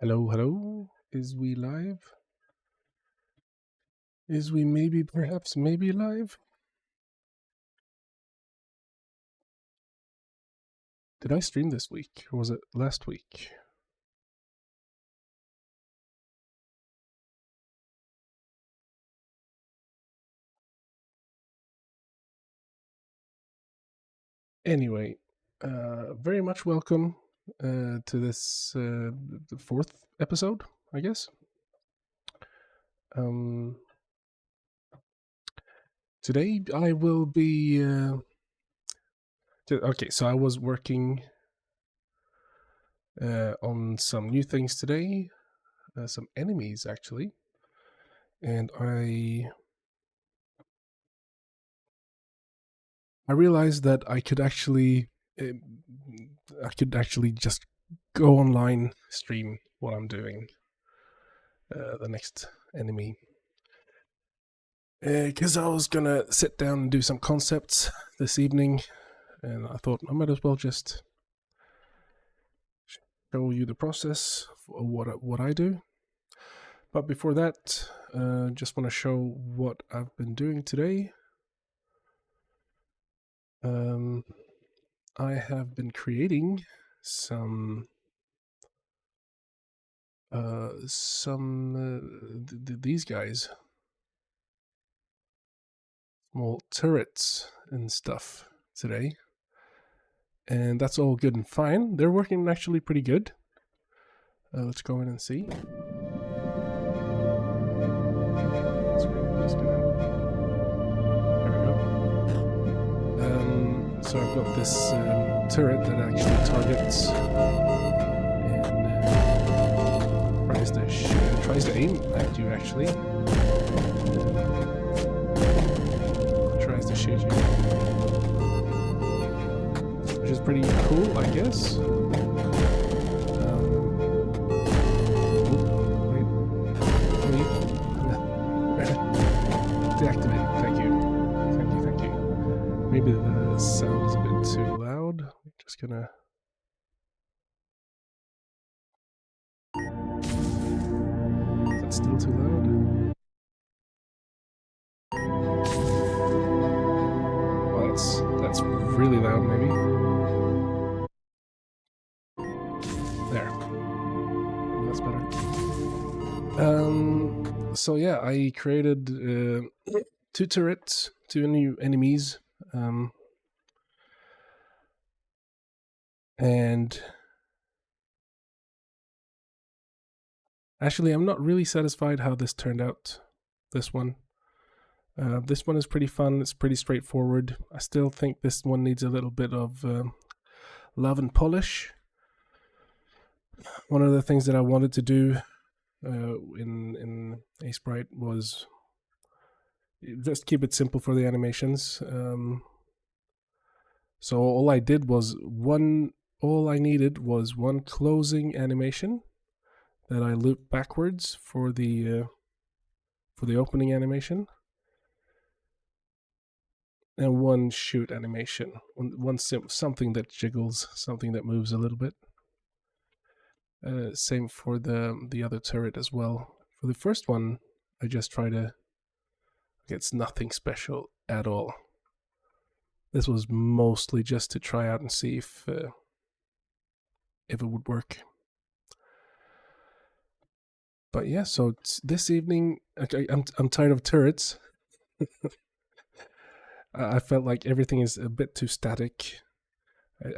Hello, hello. Is we live? Is we maybe, perhaps, maybe live? Did I stream this week, or was it last week? Anyway, very much welcome to this the fourth episode, I guess. Today I will be. Okay, so I was working on some new things today, some enemies actually, and I realized that I could actually just go online, stream what I'm doing. The next enemy, because I was gonna sit down and do some concepts this evening, and I thought I might as well just show you the process of what I do. But before that, just want to show what I've been doing today. I have been creating some these guys, small turrets and stuff today, and that's all good and fine. They're working actually pretty good. Let's go in and see. So I've got this turret that actually targets and tries to aim at you. Actually, tries to shoot you, which is pretty cool, I guess. Deactivate. Thank you. Maybe the sound is a bit too loud. I'm just gonna. Is that still too loud? Well, that's really loud, maybe. There. That's better. So yeah, I created 2 turrets, 2 new enemies. And actually, I'm not really satisfied how this turned out. This one is pretty fun. It's pretty straightforward. I still think this one needs a little bit of love and polish. One of the things that I wanted to do in A Sprite was just keep it simple for the animations. So all I needed was one closing animation that I loop backwards for the opening animation, and one shoot animation, something that jiggles, something that moves a little bit. Same for the other turret as well. For the first one, I just try to. It's nothing special at all. This was mostly just to try out and see if it would work. But yeah, so this evening, okay, I'm tired of turrets. I felt like everything is a bit too static.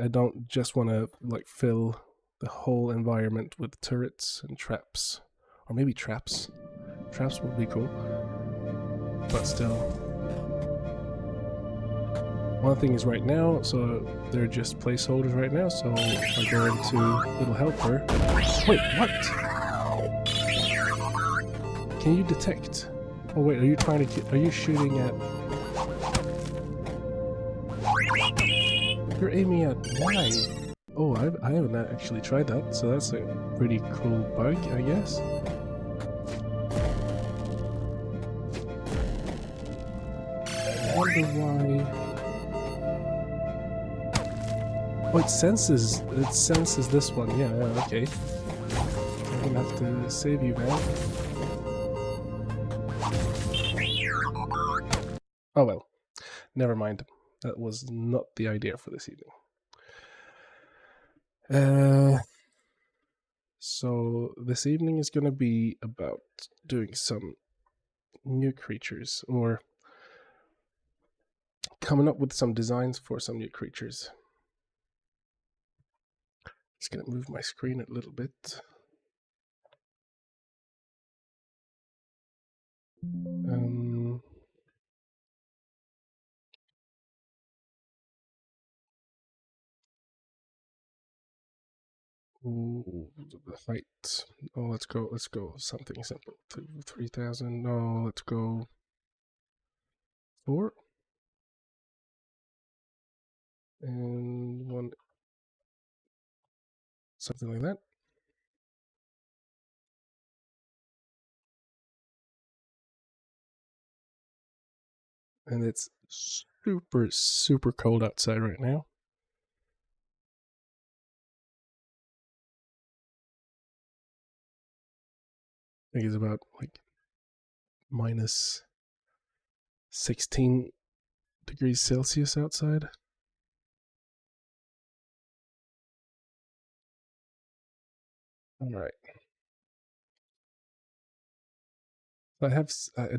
I don't just want to like fill the whole environment with turrets and traps, or maybe traps. Traps would be cool, but still. One thing is right now, so they're just placeholders right now, so if I go into little helper... Wait, what? Can you detect? Oh wait, are you shooting at... You're aiming at why? Oh, I haven't actually tried that, so that's a pretty cool bug, I guess. I wonder why... Oh, it senses this one. Yeah, okay. I'm gonna have to save you, man. Oh well, never mind. That was not the idea for this evening. So this evening is gonna be about doing some new creatures, or coming up with some designs for some new creatures. Just gonna move my screen a little bit. Ooh, the height. Oh, let's go something simple. 3,000. No, let's go 4 and 1, something like that. And it's super cold outside right now. I think it's about like minus 16 degrees Celsius outside. All right. I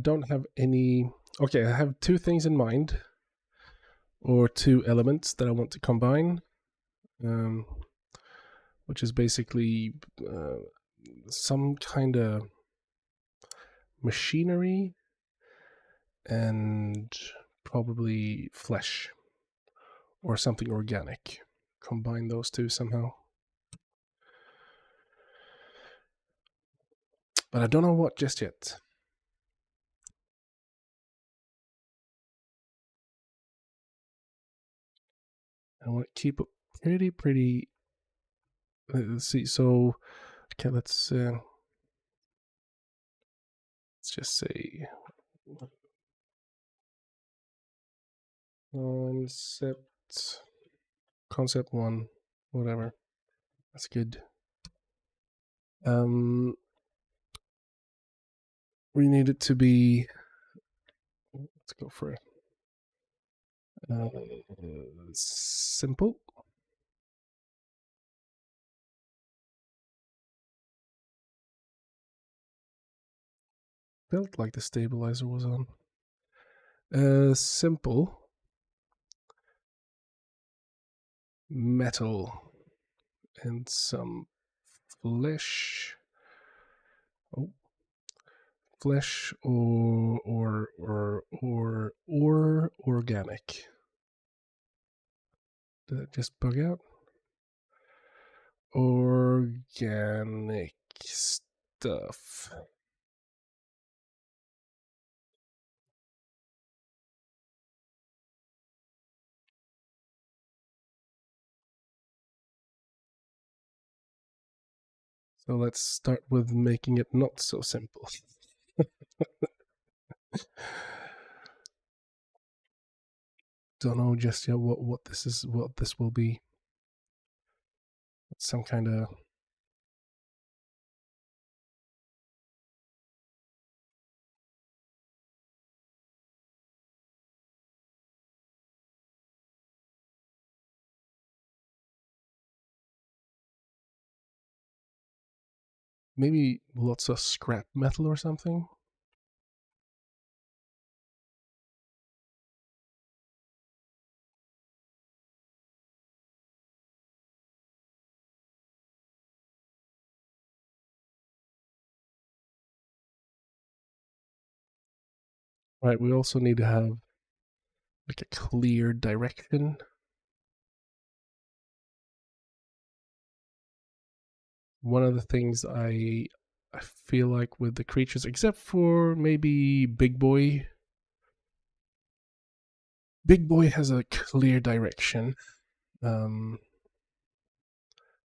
don't have any. Okay, I have 2 things in mind, or 2 elements that I want to combine, which is basically some kind of machinery and probably flesh or something organic. Combine those 2 somehow. But I don't know what just yet. I want to keep it pretty. Let's see. So, okay, let's just say concept 1, whatever. That's good. We need it to be. Let's go for it. Simple. Felt like the stabilizer was on. Simple. Metal and some flesh. Oh, flesh or organic. Did that just bug out? Organic stuff. So let's start with making it not so simple. Don't know just yet what this will be. Some kind of maybe lots of scrap metal or something. Right, we also need to have like a clear direction. One of the things I feel like with the creatures, except for maybe Big Boy. Big Boy has a clear direction. That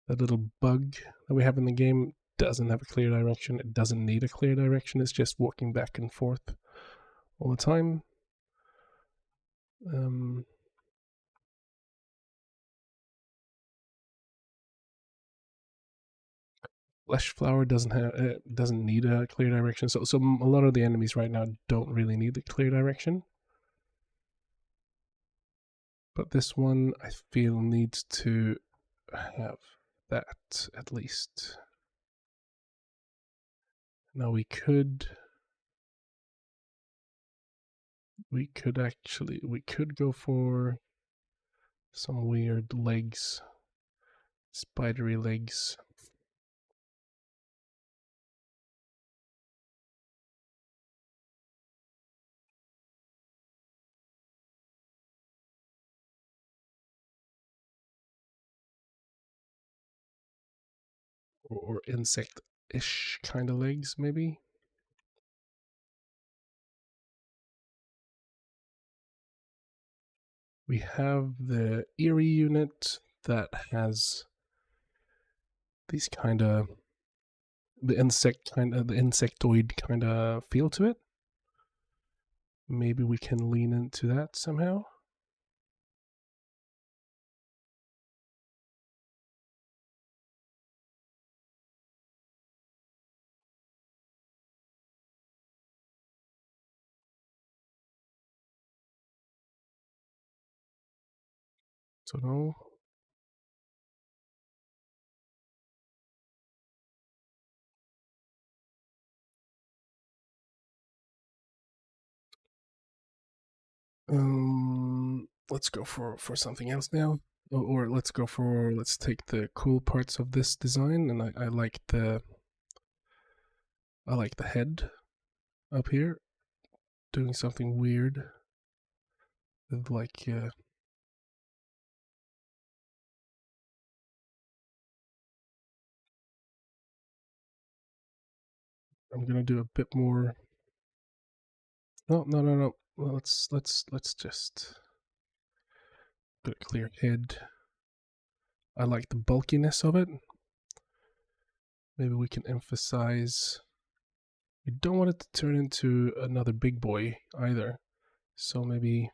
little bug that we have in the game doesn't have a clear direction. It doesn't need a clear direction. It's just walking back and forth all the time. Flesh flower doesn't need a clear direction. So a lot of the enemies right now don't really need the clear direction. But this one I feel needs to have that at least. Now we could go for some weird legs, spidery legs. Or insect-ish kind of legs, maybe. We have the Eerie unit that has these kind of the insectoid kind of feel to it. Maybe we can lean into that somehow. So no. Let's go for something else now, or let's take the cool parts of this design, and I like the head up here, doing something weird with like I'm gonna do a bit more. No. Well, let's just get a clear head. I like the bulkiness of it. Maybe we can emphasize. We don't want it to turn into another big boy either. So maybe.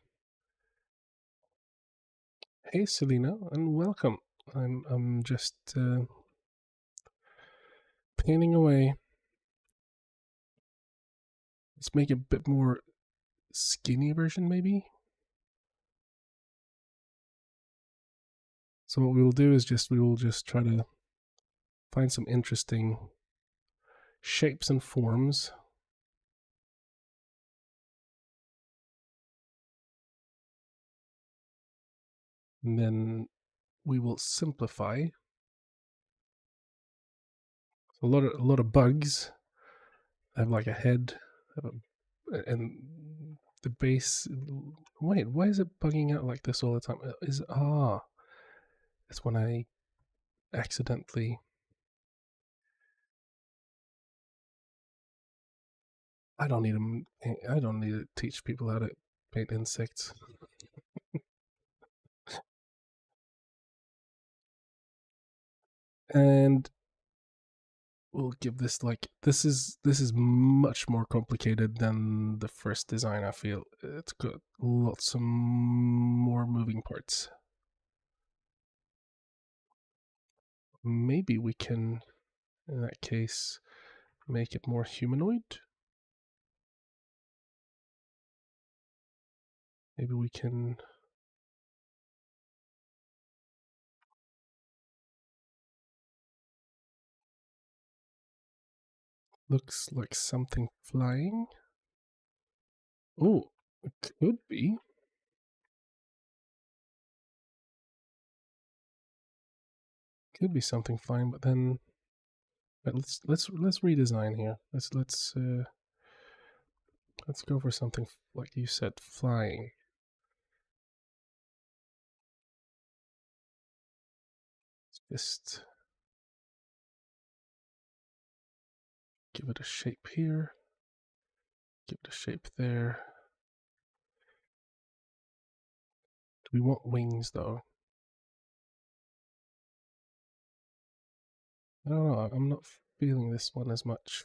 Hey, Selena, and welcome. I'm just painting away. Let's make a bit more skinny version, maybe. So what we will do is we will just try to find some interesting shapes and forms. And then we will simplify. So a lot of bugs have like a head, and the base. Wait, why is it bugging out like this all the time? It's when I accidentally. I don't need to teach people how to paint insects. And we'll give this like this is much more complicated than the first design. I feel it's got lots of more moving parts. Maybe we can, in that case, make it more humanoid. Maybe we can. Looks like something flying. Oh, it could be. Could be something flying, but then let's redesign here. Let's go for something like you said, flying. Just give it a shape here. Give it a shape there. Do we want wings though? I don't know. I'm not feeling this one as much.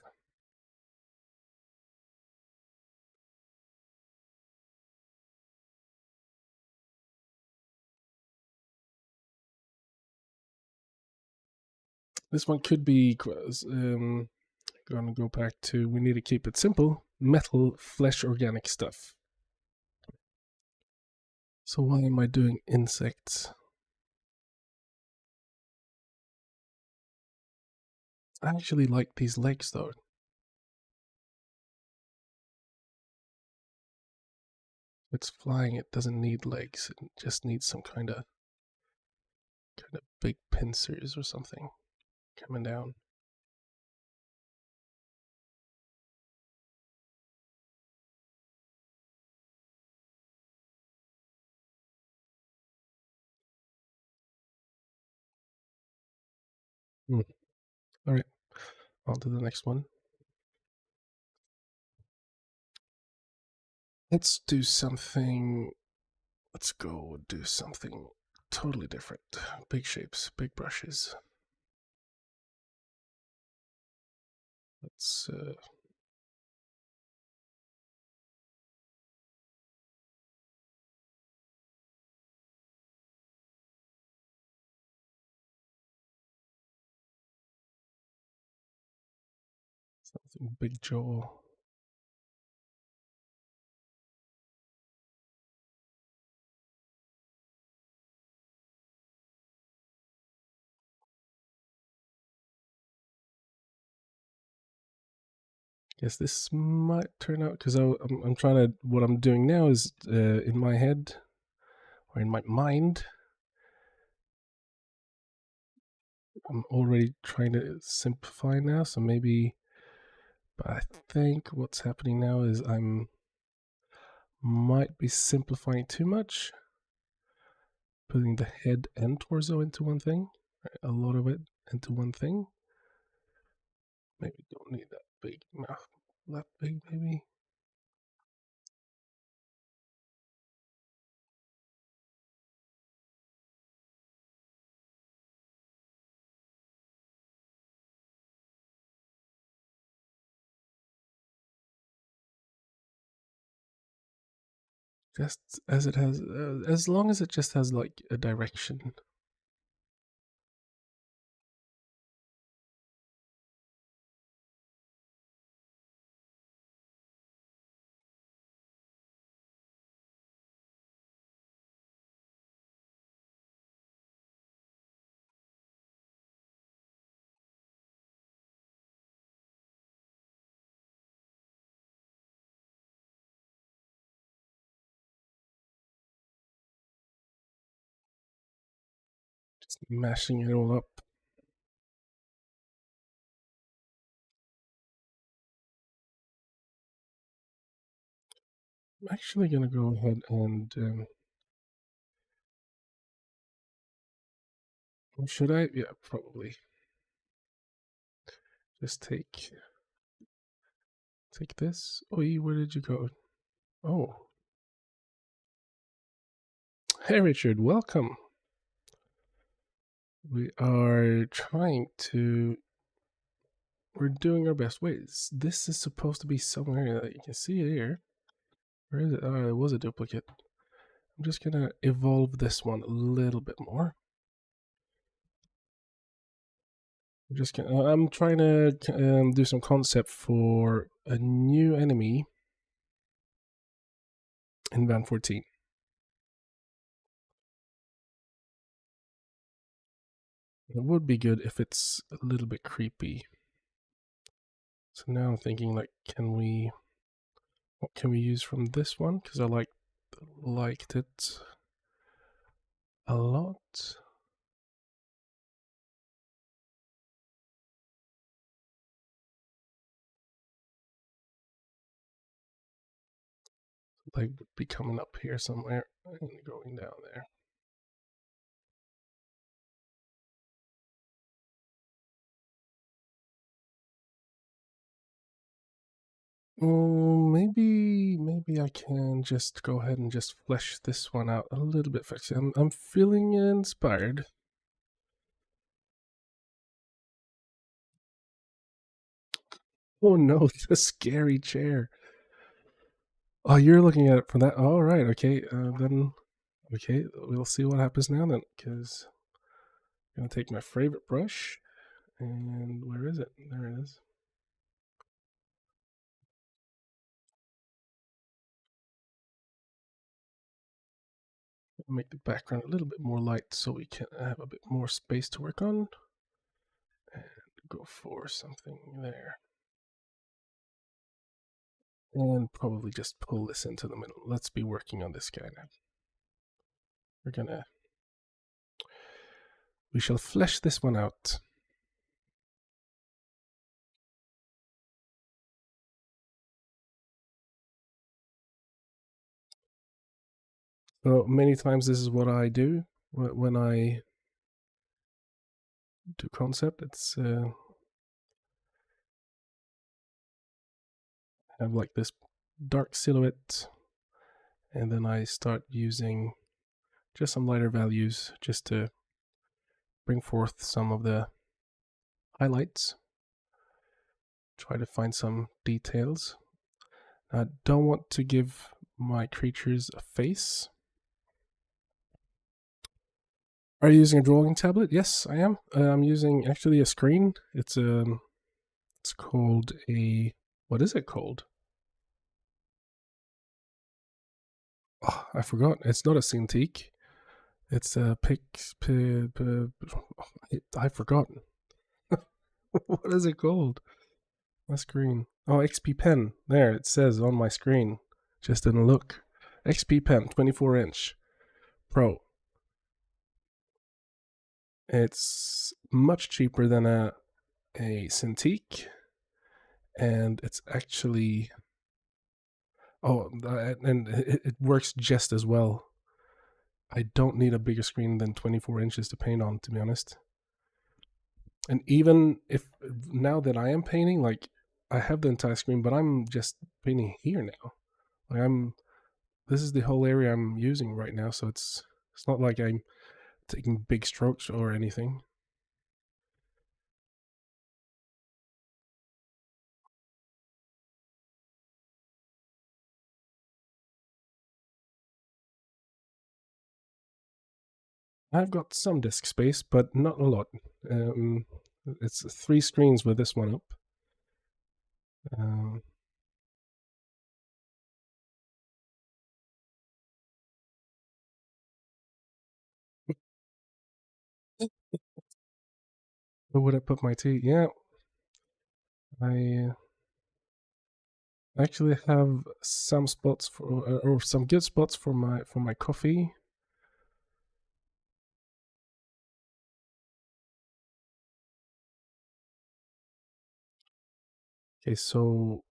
This one could be gonna go back to, we need to keep it simple, metal, flesh, organic stuff. So why am I doing insects? I actually like these legs though. It's flying, it doesn't need legs, it just needs some kind of big pincers or something coming down. All right, on to the next one. Let's do something. Let's go do something totally different. Big shapes, big brushes. Let's something big jaw. Guess this might turn out, because I'm trying to, what I'm doing now is in my head or in my mind, I'm already trying to simplify now. So maybe, but I think what's happening now is I'm might be simplifying too much, putting the head and torso into one thing, a lot of it into one thing. Maybe don't need that big mouth, that big maybe. Just as it has, as long as it just has like a direction. Just mashing it all up. I'm actually gonna go ahead and should I? Yeah, probably. Just take this. Oh, where did you go? Oh, hey Richard, welcome. We are trying to. We're doing our best. Wait, this is supposed to be somewhere that you can see it here. Where is it? Oh, it was a duplicate. I'm just gonna evolve this one a little bit more. I'm trying to do some concept for a new enemy in Van-14. It would be good if it's a little bit creepy. So now I'm thinking, like, what can we use from this one? Because I liked it a lot. Like, would be coming up here somewhere and going down there. Maybe I can just go ahead and just flesh this one out a little bit faster. I'm feeling inspired. Oh no, the scary chair. Oh, you're looking at it from that. All right, okay. Then, we'll see what happens now then. Because I'm gonna take my favorite brush And where is it? There it is. Make the background a little bit more light so we can have a bit more space to work on. And go for something there. And probably just pull this into the middle. Let's be working on this guy now. We shall flesh this one out. So many times this is what I do when I do concept. It's have like this dark silhouette, and then I start using just some lighter values just to bring forth some of the highlights. Try to find some details. I don't want to give my creatures a face. Are you using a drawing tablet? Yes, I am. I'm using actually a screen. It's called a, what is it called? Oh, I forgot. It's not a Cintiq. It's a I've forgotten. What is it called? My screen. Oh, XP Pen. There, it says on my screen. Just didn't look. XP Pen, 24-inch Pro. It's much cheaper than a Cintiq, and it's actually, and it works just as well. I don't need a bigger screen than 24 inches to paint on, to be honest. And even if now that I am painting, like I have the entire screen, but I'm just painting here now. Like this is the whole area I'm using right now, so it's not like I'm taking big strokes or anything. I've got some disk space, but not a lot. It's 3 screens with this one up. Where would I put my tea? Yeah, I actually have some spots for, or some good spots for my coffee. Okay, so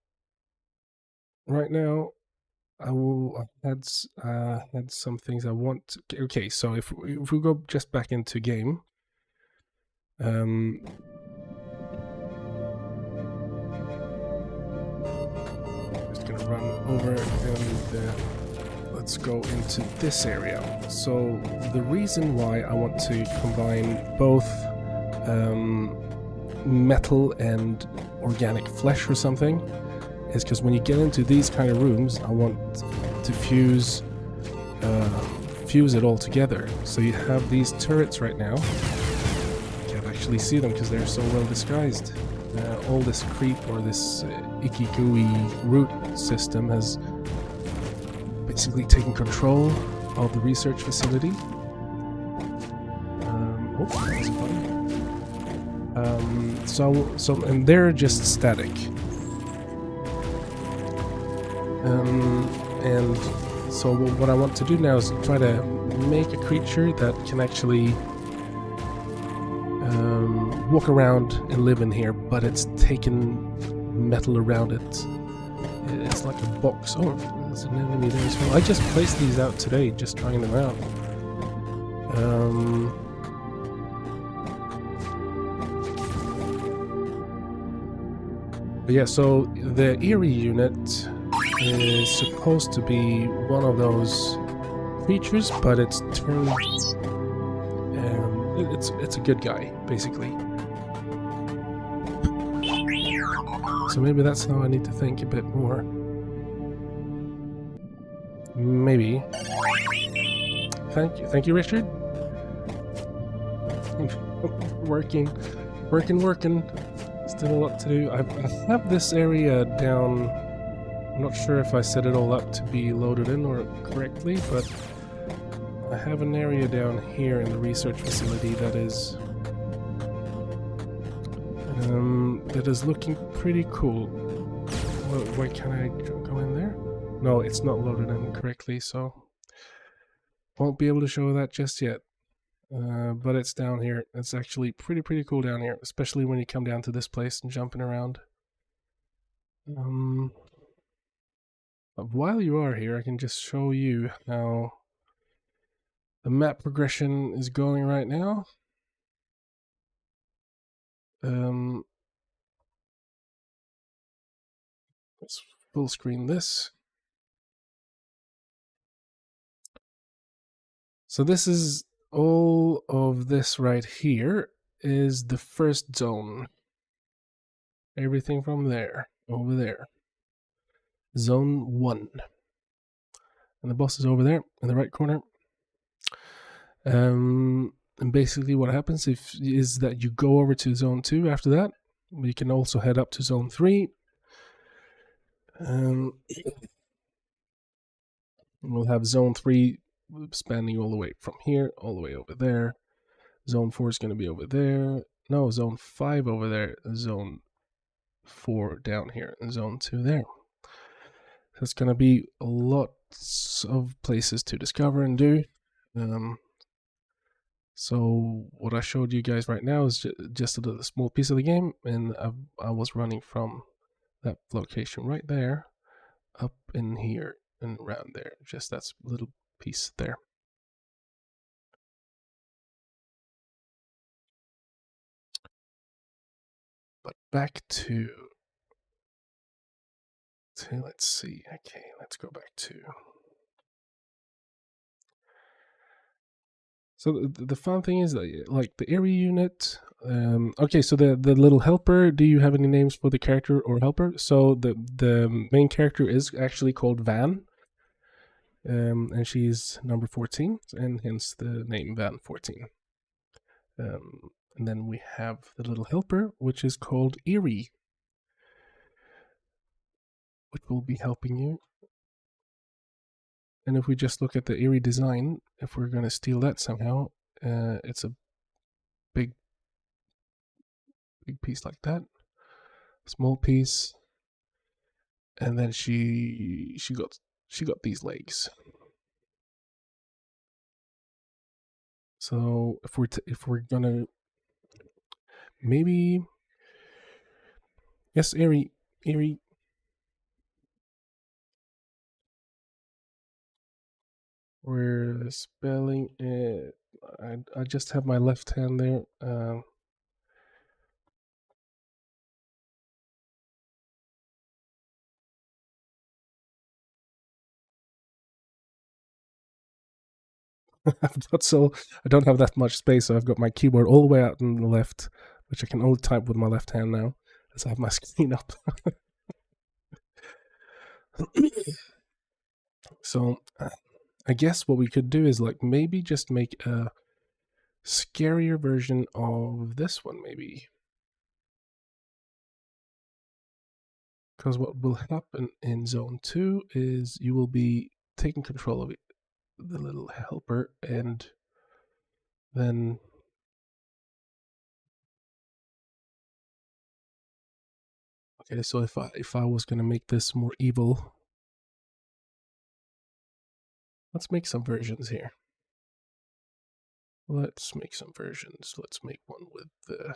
right now I had some things I want. Okay, so if we go just back into game, just gonna run over and let's go into this area. So the reason why I want to combine both metal and organic flesh or something is because when you get into these kind of rooms, I want to fuse it all together. So you have these turrets right now. You can't actually see them because they're so well disguised. All this creep or this icky gooey root system has basically taken control of the research facility. And they're just static. And so what I want to do now is try to make a creature that can actually walk around and live in here, but it's taken metal around it. It's like a box. Oh, there's an enemy there as well. I just placed these out today, just trying them out. But yeah, so the Eerie unit is supposed to be one of those creatures, but it's turned. It's a good guy, basically. So maybe that's how I need to think a bit more. Maybe. Thank you, Richard. Working. Working. Still a lot to do. I have this area down. I'm not sure if I set it all up to be loaded in or correctly, but I have an area down here in the research facility that is looking pretty cool. Why can't I go in there? No, it's not loaded in correctly, so won't be able to show that just yet. But it's down here. It's actually pretty cool down here, especially when you come down to this place and jumping around. But while you are here, I can just show you how the map progression is going right now. Let's full screen this. So this is all of this right here is the first zone. Everything from there, over there. Zone 1. And the boss is over there in the right corner. And basically what happens is that you go over to zone 2 after that. You can also head up to zone 3. We'll have zone 3 spanning all the way from here, all the way over there. Zone 4 is going to be over there. No, zone 5 over there. Zone 4 down here. And zone 2 there. So it's going to be lots of places to discover and do. So what I showed you guys right now is just a small piece of the game, and I was running from that location right there up in here and around there, just that little piece there. But back to let's see. Okay, let's go back to. So the fun thing is that, like, the area unit. Okay, so the little helper. Do you have any names for the character or helper? So the main character is actually called Van, and she's number 14, and hence the name Van-14. And then we have the little helper, which is called Eerie, which will be helping you. And if we just look at the Eerie design, if we're going to steal that somehow, it's a big piece like that, small piece, and then she got these legs. So if we're gonna maybe, yes, Eerie. We're spelling it. I just have my left hand there. I don't have that much space, so I've got my keyboard all the way out on the left, which I can only type with my left hand now, as I have my screen up. So I guess what we could do is, like, maybe just make a scarier version of this one, maybe. Because what will happen in zone 2 is you will be taking control of the little helper, and then okay, so if I was gonna make this more evil, let's make some versions here. Let's make some versions. Let's make one with the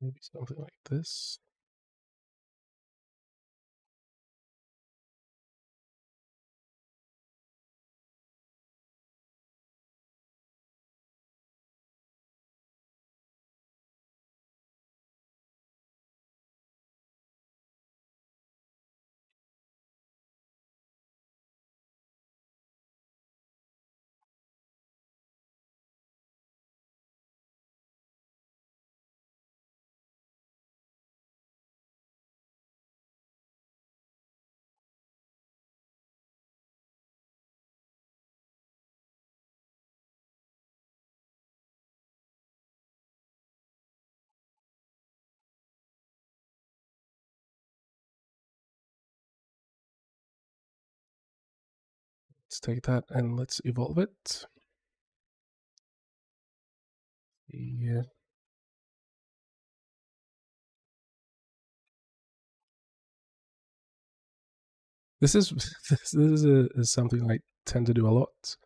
maybe something like this. Let's take that and let's evolve it. Yeah. This is is something I tend to do a lot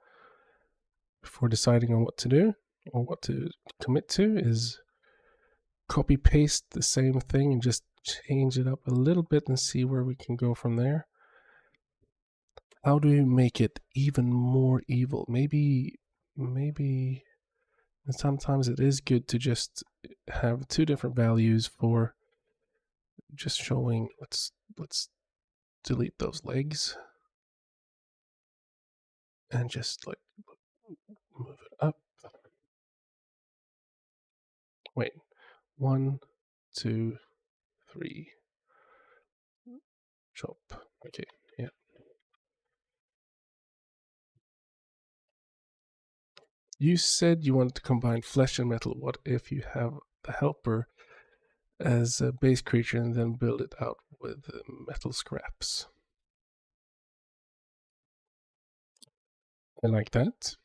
before deciding on what to do or what to commit to, is copy paste the same thing and just change it up a little bit and see where we can go from there. How do you make it even more evil? Maybe sometimes it is good to just have two different values for just showing. Let's delete those legs and just like move it up. Wait, 1, 2, 3. Chop. Okay, yeah. You said you wanted to combine flesh and metal. What if you have the helper as a base creature and then build it out with metal scraps? I like that.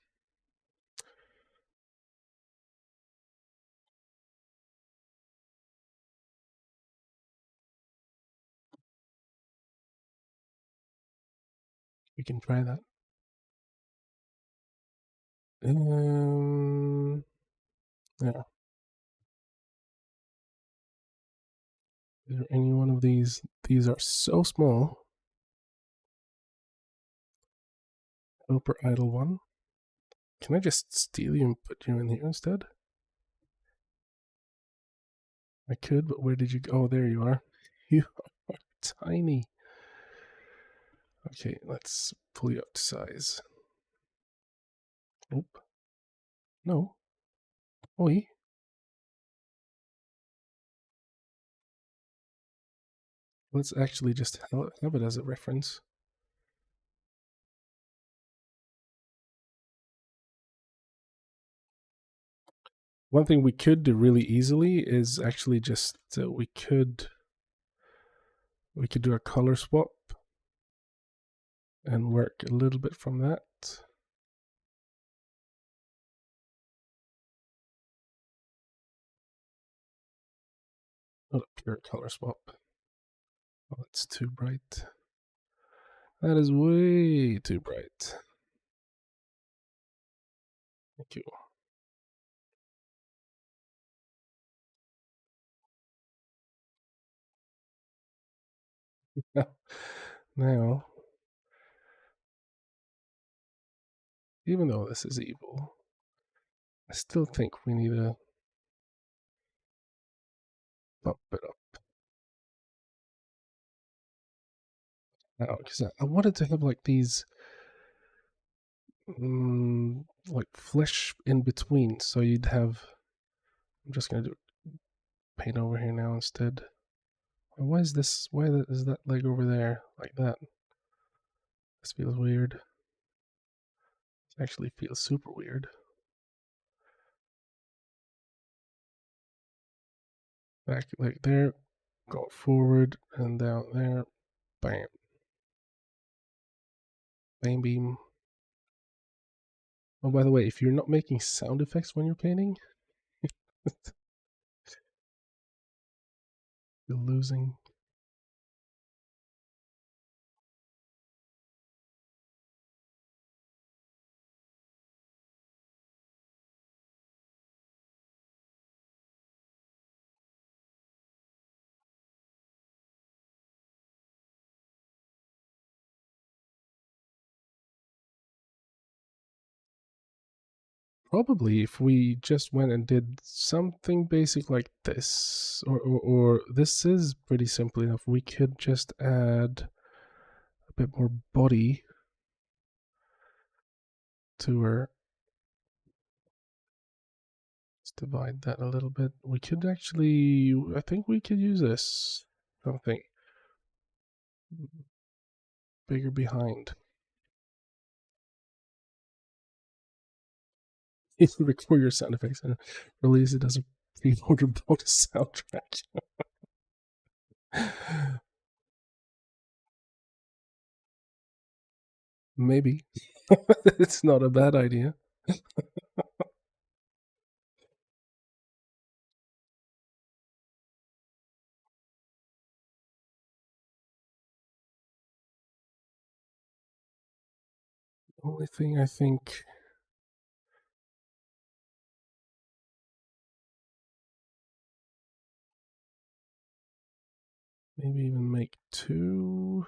We can try that. Yeah. Is there any one of these? These are so small. Helper idle 1. Can I just steal you and put you in here instead? I could, but where did you go? Oh, there you are. You are tiny. Okay, let's pull you up to size. Nope. No. Oi. Let's actually just have it as a reference. One thing we could do really easily is actually just we could do a color swap and work a little bit from that. Not a pure color swap. Oh, that's too bright. That is way too bright. Thank you. Now, even though this is evil, I still think we need to bump it up. Now, because I wanted to have like these like flesh in between, so you'd have. I'm just gonna do paint over here now instead. Why is this? Why is that leg over there like that? This feels weird. It actually feels super weird. Back like there, go forward and down there. Bam. Bam beam. Oh, by the way, if you're not making sound effects when you're painting, you're losing. Probably if we just went and did something basic like this, or this is pretty simple enough, we could just add a bit more body to her. Let's divide that a little bit. We could actually, I think we could use this something bigger behind. If you record your sound effects and release it as a preloaded bonus soundtrack. maybe. It's not a bad idea. Only thing I think... maybe even make 2.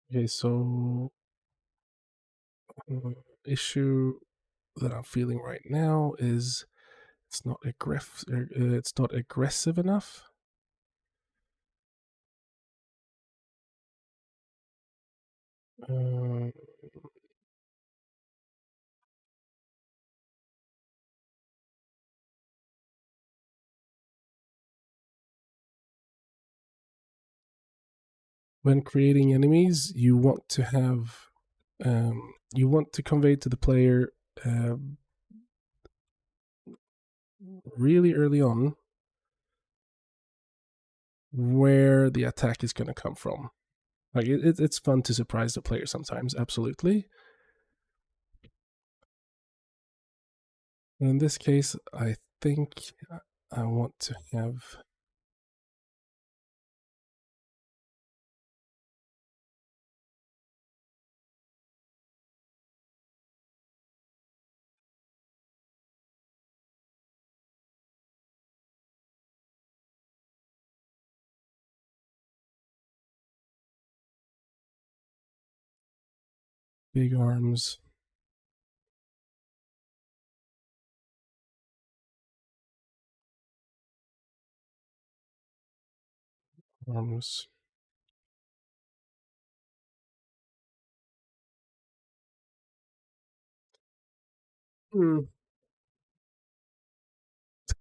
Okay, so issue that I'm feeling right now is it's not aggressive enough. When creating enemies, you want to have you want to convey to the player really early on where the attack is going to come from. Like it's fun to surprise the player sometimes, absolutely. In this case, I think I want to have big arms. Arms.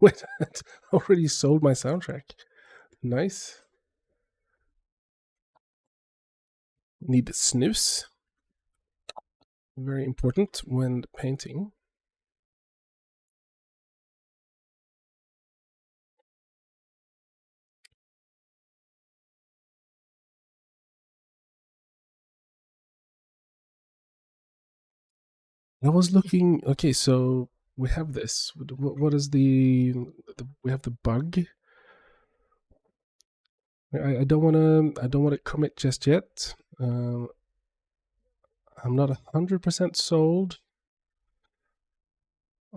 Wait, I already sold my soundtrack. Nice. Need the snus. Very important when painting. I was looking. Okay, so we have this. What is we have the bug. I don't want to. I don't want to commit just yet. I'm not 100% sold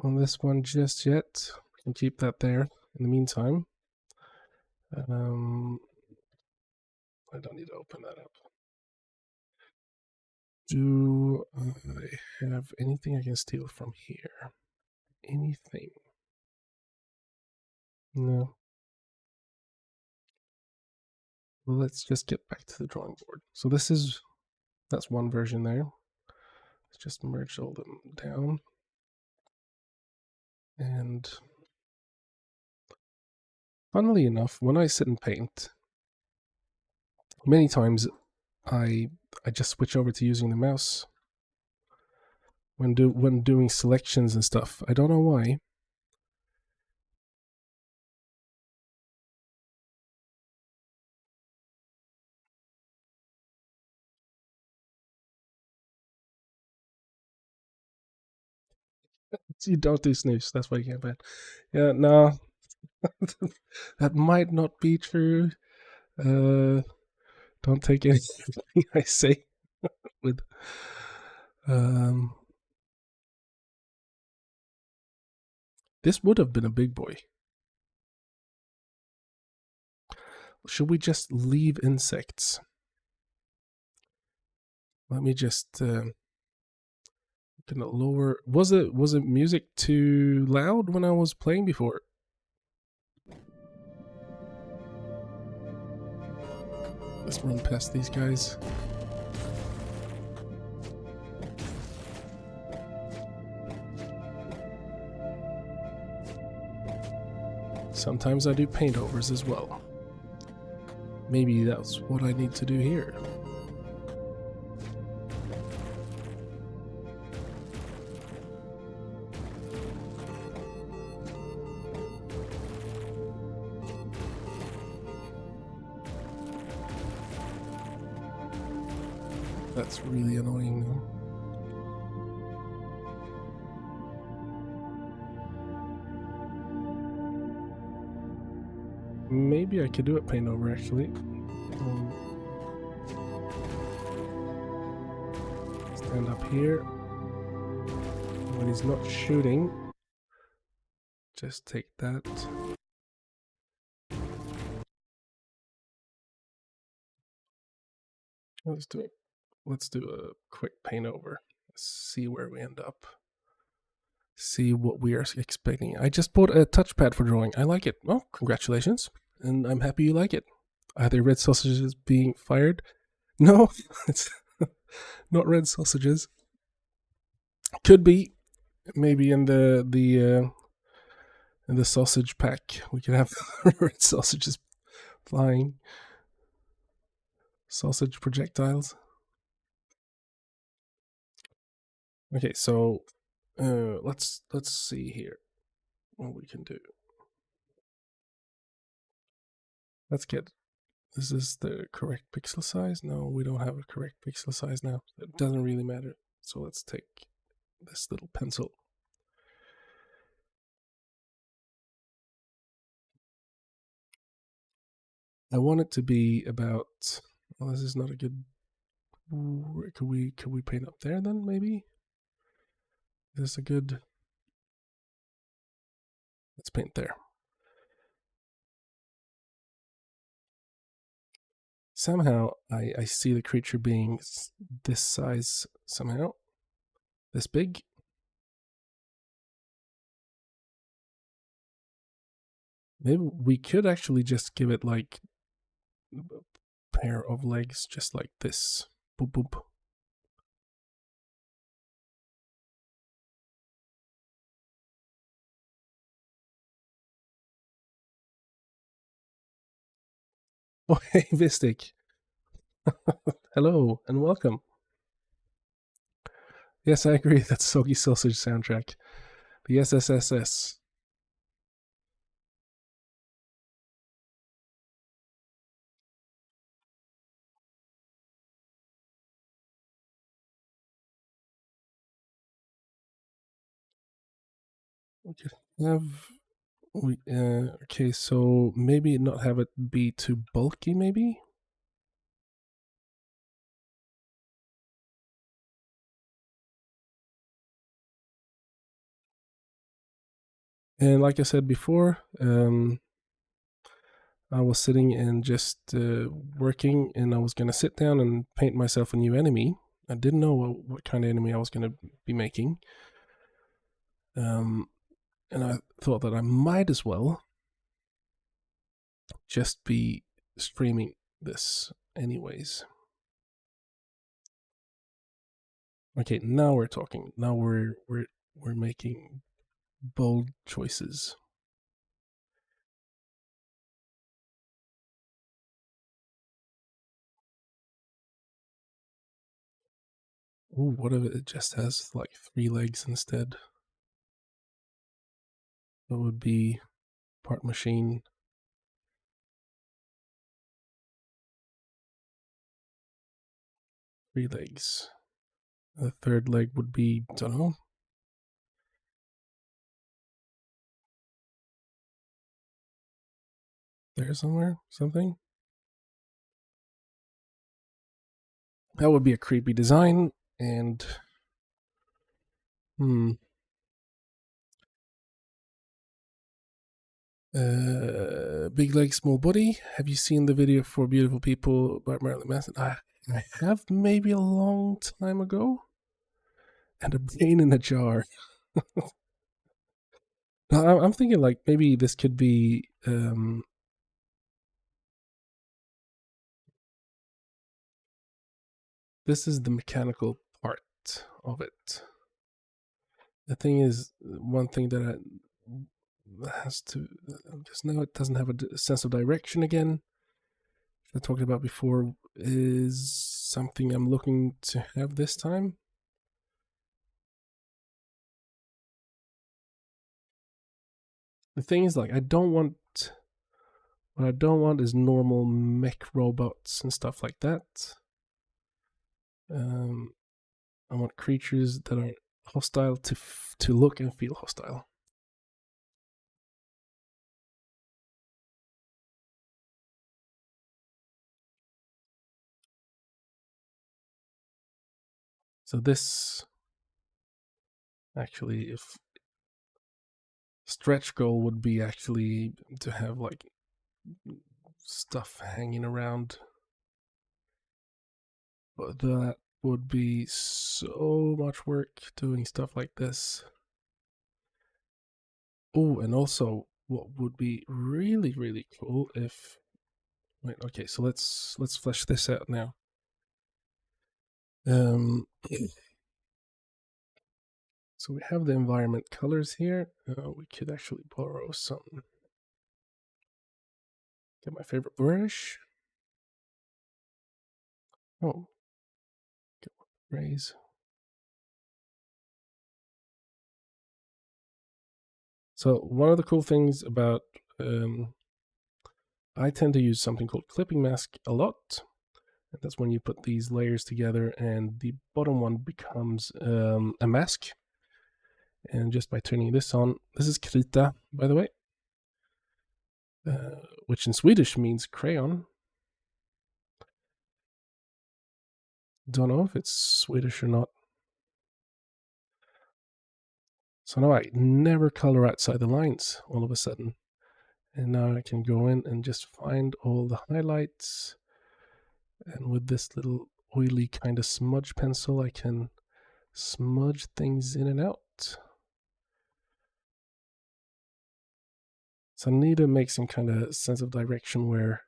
on this one just yet. We can keep that there in the meantime. I don't need to open that up. Do I have anything I can steal from here? Anything? No. Well, let's just get back to the drawing board. So that's one version there. Let's just merge all them down. And funnily enough, when I sit and paint, many times I just switch over to using the mouse when doing selections and stuff. I don't know why. You don't do snooze. That's why you can't paint. Yeah, no, that might not be true. Don't take anything I say with. This would have been a big boy. Should we just leave insects? Let me just gonna lower. Was it music too loud when I was playing before? Let's run past these guys. Sometimes I do paint overs as well. Maybe that's what I need to do here. That's really annoying now. Maybe I could do it paint over actually. Stand up here. When he's not shooting, just take that. Let's do it. Let's do a quick paint over. See where we end up. See what we are expecting. I just bought a touchpad for drawing. I like it. Oh, congratulations. And I'm happy you like it. Are there red sausages being fired? No, it's not red sausages. Could be. Maybe in the sausage pack we could have red sausages flying. Sausage projectiles. Okay, so let's see here what we can do. Let's get. Is this the correct pixel size? No, we don't have a correct pixel size now. It doesn't really matter. So let's take this little pencil. I want it to be about. Well, this is not a good. Could we paint up there then? Maybe. Is this a good? Let's paint there. Somehow I see the creature being this size somehow. This big. Maybe we could actually just give it like a pair of legs just like this. Boop boop. Oh, hey, Vistic. Hello and welcome. Yes, I agree. That's Soggy Sausage soundtrack. The SSSS. We could have. Okay, so maybe not have it be too bulky, maybe? And like I said before, I was sitting and just working, and I was going to sit down and paint myself a new enemy. I didn't know what kind of enemy I was going to be making. And I thought that I might as well just be streaming this anyways. Okay, now we're talking. Now we're making bold choices. Ooh, what if it just has like 3 legs instead? That would be part machine. 3 legs. The third leg would be, I don't know. There somewhere, something. That would be a creepy design, and big leg, small body. Have you seen the video for Beautiful People by Marilyn Manson? I have, maybe a long time ago. And a brain in a jar. I'm thinking like maybe this could be this is the mechanical part of it. The thing is, one thing that has to, just now it doesn't have a sense of direction again. I talked about before is something I'm looking to have this time. The thing is, like, what I don't want is normal mech robots and stuff like that. I want creatures that are hostile to look and feel hostile. So this actually, if stretch goal would be actually to have like stuff hanging around, but that would be so much work doing stuff like this. Oh, and also what would be really, really cool if, wait, okay, so let's flesh this out now. So we have the environment colors here. We could actually borrow some. Get my favorite brush. Oh, get raise. So one of the cool things about I tend to use something called clipping mask a lot. And that's when you put these layers together and the bottom one becomes a mask. And just by turning this on, this is krita, by the way, which in Swedish means crayon. Don't know if it's Swedish or not. So now I never color outside the lines all of a sudden. And now I can go in and just find all the highlights. And with this little oily kind of smudge pencil, I can smudge things in and out. So I need to make some kind of sense of direction where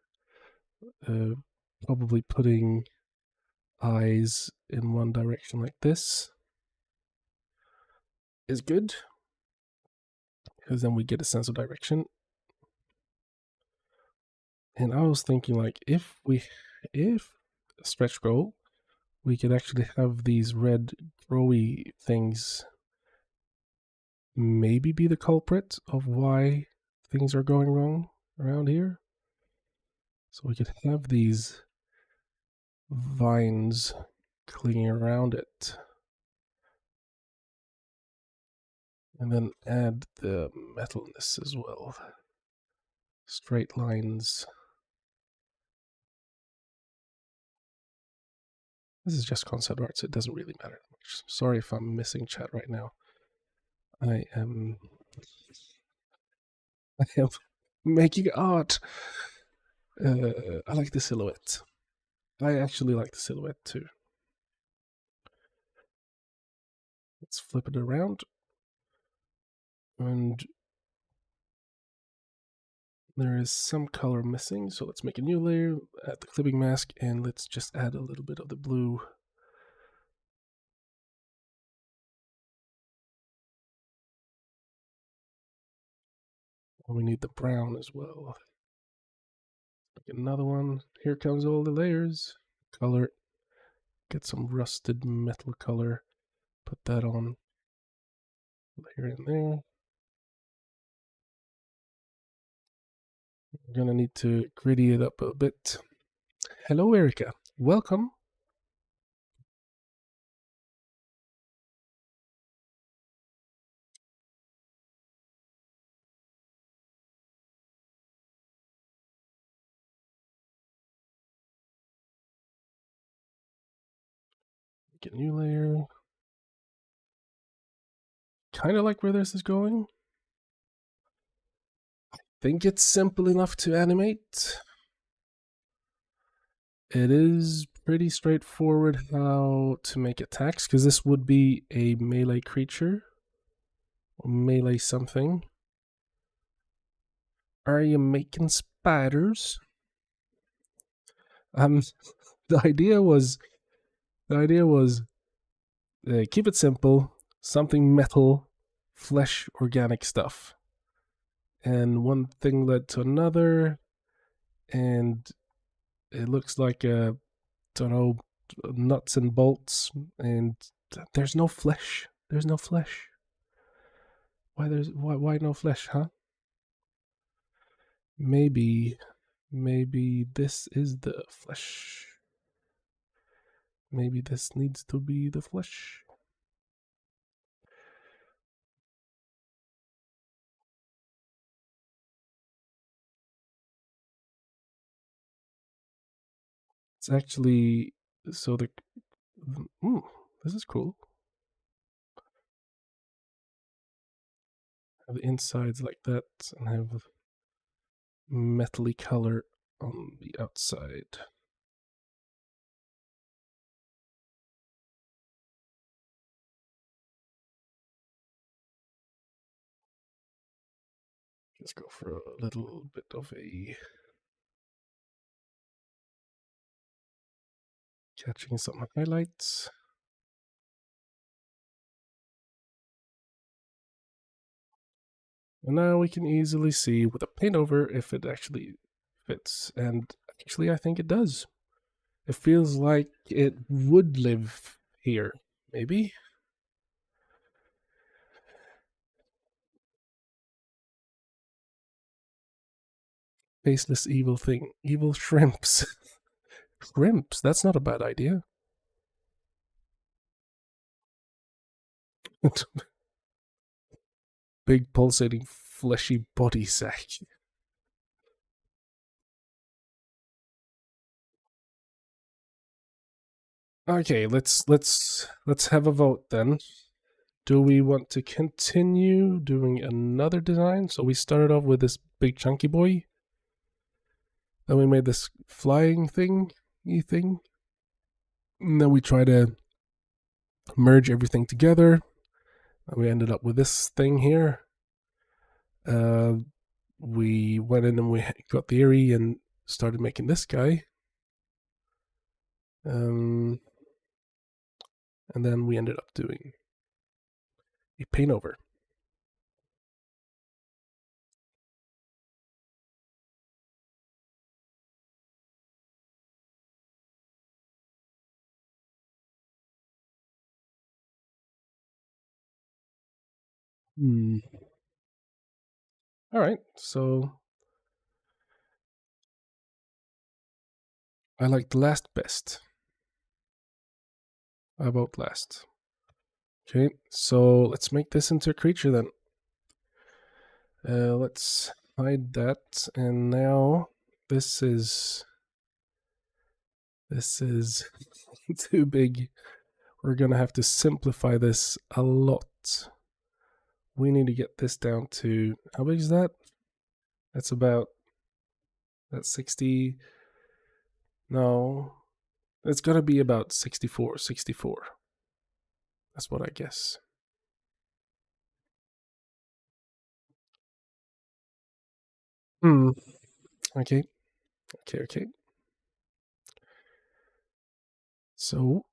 probably putting eyes in one direction like this is good, because then we get a sense of direction. And I was thinking, like, if stretch goal, we could actually have these red growy things maybe be the culprit of why things are going wrong around here. So we could have these vines clinging around it. And then add the metalness as well. Straight lines. This is just concept art, so it doesn't really matter much. Sorry if I'm missing chat right now. I am making art. I like the silhouette. I actually like the silhouette too. Let's flip it around. And there is some color missing, so let's make a new layer, add the clipping mask, and let's just add a little bit of the blue. And we need the brown as well. Make another one. Here comes all the layers. Color. Get some rusted metal color. Put that on. Layer in there. I'm gonna need to gritty it up a bit. Hello, Erica. Welcome. Get a new layer. Kind of like where this is going. Think it's simple enough to animate. It is pretty straightforward how to make attacks, because this would be a melee creature. Or melee something. Are you making spiders? The idea was keep it simple, something metal, flesh, organic stuff. And one thing led to another, and it looks like a, don't know, nuts and bolts, and there's no flesh. There's no flesh. Why no flesh, huh? Maybe this is the flesh. maybe this needs to be the flesh. It's actually, so the, this is cool. Have the insides like that and have metally color on the outside. Let's go for a little bit of a catching some highlights. And now we can easily see with a paint over if it actually fits. And actually, I think it does. It feels like it would live here, maybe? Faceless evil thing. Evil shrimps. Shrimps? That's not a bad idea. Big pulsating fleshy body sack. Okay, let's have a vote then. Do we want to continue doing another design? So we started off with this big chunky boy. Then we made this flying thing. And then we try to merge everything together. And we ended up with this thing here. We went in and we got the Eerie and started making this guy. And then we ended up doing a paint over. All right, so I like the last best. I vote last. Okay, so let's make this into a creature then. Let's hide that, and now this is too big. We're gonna have to simplify this a lot. We need to get this down to, how big is that? That's about, that's 60. No, it's gonna be about 64. That's what I guess. Okay. So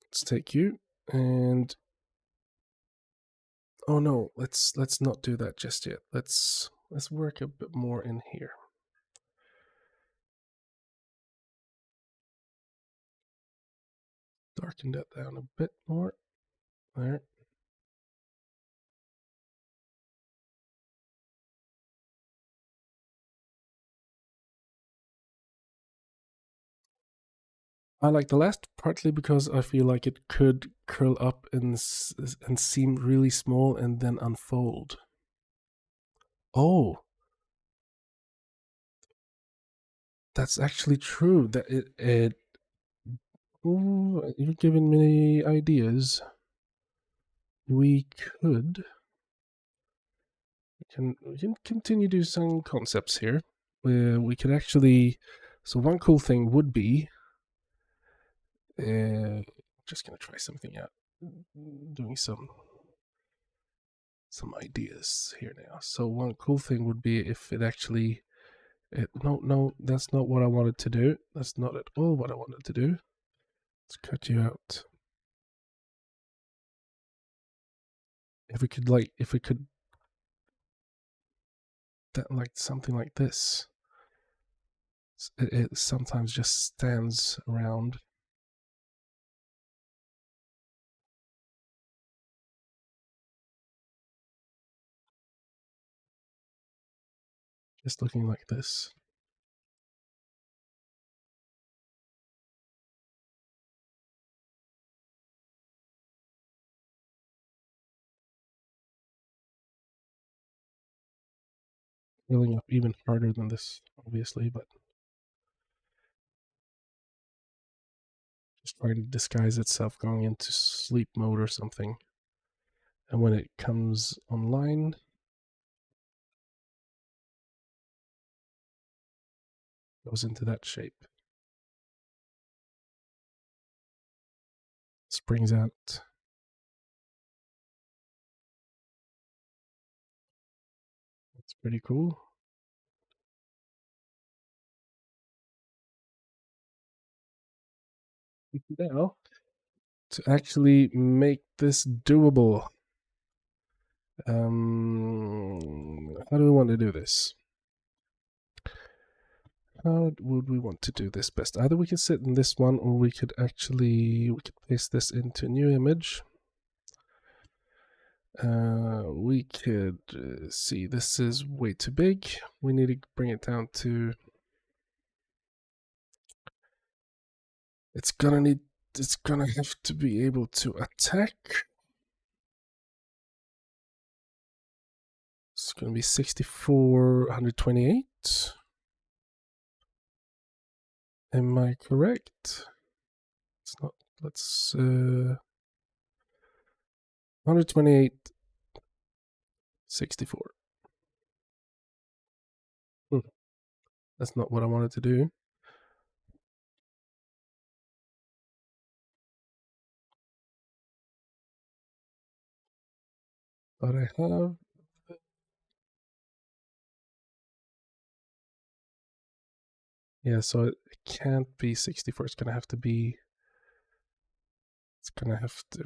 let's take you and, oh no, let's not do that just yet. Let's work a bit more in here. Darken that down a bit more. There. I like the last partly because I feel like it could curl up and seem really small and then unfold. Oh, that's actually true. That ooh, you're giving me ideas. We can continue to do some concepts here. We could actually. So one cool thing would be, just gonna try something out, doing some ideas here now. So one cool thing would be if it actually, no, that's not what I wanted to do. That's not at all what I wanted to do. Let's cut you out. If we could that like something like this. It sometimes just stands around. Just looking like this. filling up even harder than this, obviously, but just trying to disguise itself going into sleep mode or something. And when it comes online, it goes into that shape. Springs out. That's pretty cool. Now, to actually make this doable, how do we want to do this? How would we want to do this best? Either we could sit in this one, or we could place this into a new image. We could see this is way too big. We need to bring it down to. It's gonna have to be able to attack. It's gonna be 64, 128. Am I correct? It's not. Let's 128, 64. That's not what I wanted to do. But I have. Yeah, so it can't be 64. It's gonna have to be. I'm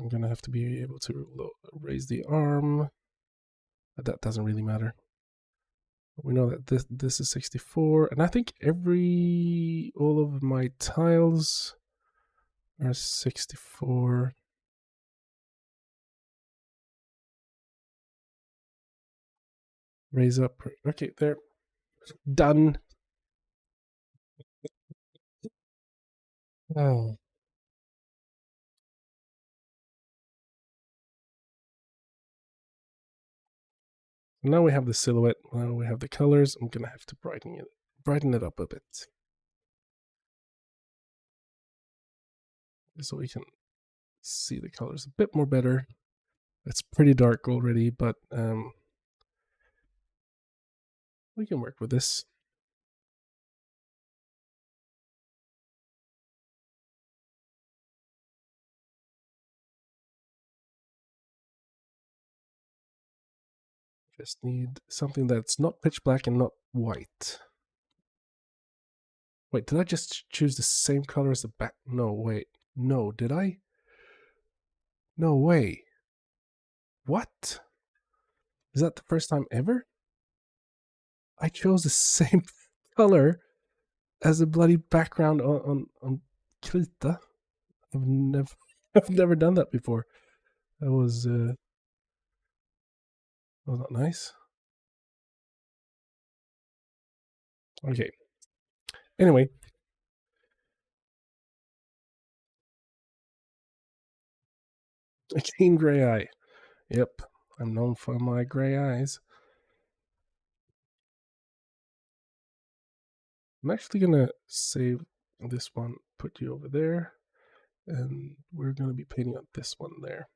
gonna have to be able to raise the arm. But that doesn't really matter. We know that this is 64, and I think all of my tiles are 64. Raise up. Okay, there. Done. Oh. Now we have the silhouette. Now we have the colors. I'm gonna have to brighten it up a bit, so we can see the colors a bit more better. It's pretty dark already, but we can work with this. Just need something that's not pitch black and not white. Wait, did I just choose the same color as the back? No, wait. No, did I? No way. What? Is that the first time ever? I chose the same color as the bloody background on Krita. I've never I've never done that before. That was not nice. Okay. Anyway. A keen gray eye. Yep. I'm known for my gray eyes. I'm actually gonna save this one, put you over there, and we're gonna be painting on this one there.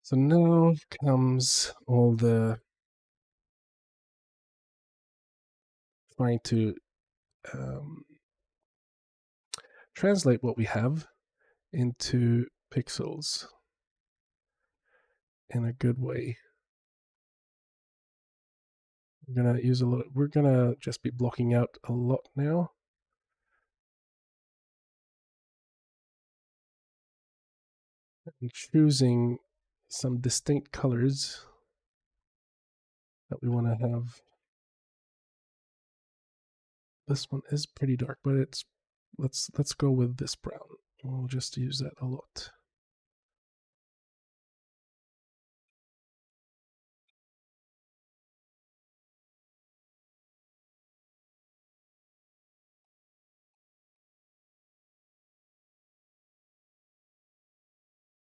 So now comes all the trying to translate what we have into pixels in a good way. We're gonna just be blocking out a lot now. And choosing some distinct colors that we want to have. This one is pretty dark, but let's go with this brown. We'll just use that a lot.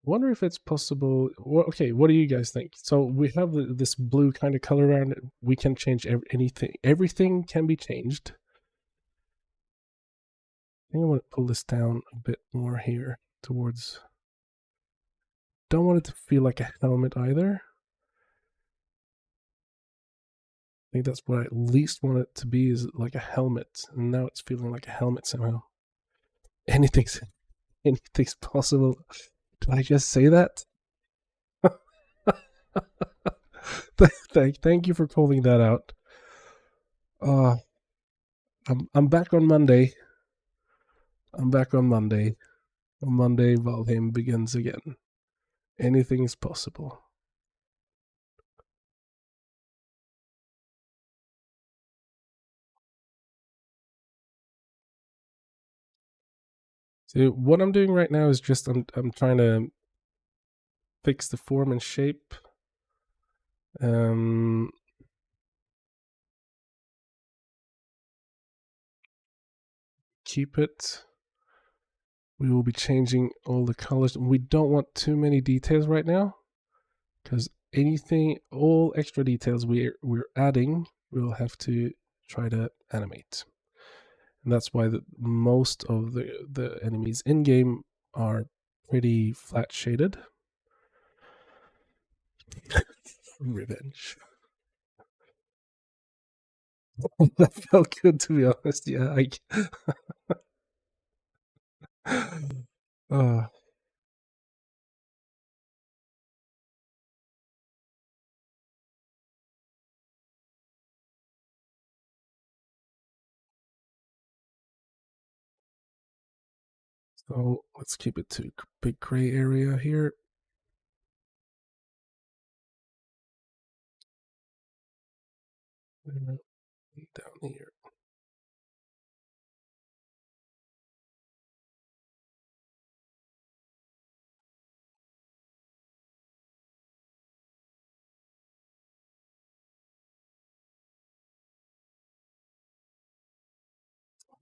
wonder if it's possible. Okay, what do you guys think? So we have this blue kind of color around it. We can change anything. Everything can be changed. I think I want to pull this down a bit more here towards. Don't want it to feel like a helmet either. I think that's what I at least want it to be, is like a helmet. And now it's feeling like a helmet somehow. Anything's possible. Did I just say that? Thank you for calling that out. Uh, I'm back on Monday. I'm back on Monday. On Monday, Valheim begins again. Anything is possible. So what I'm doing right now is just I'm trying to fix the form and shape. Keep it. We will be changing all the colors. We don't want too many details right now, because all extra details we're adding, we'll have to try to animate. And that's why most of the enemies in game are pretty flat shaded. Revenge. That felt good, to be honest. Yeah, uh, so let's keep it to big gray area here. Down here.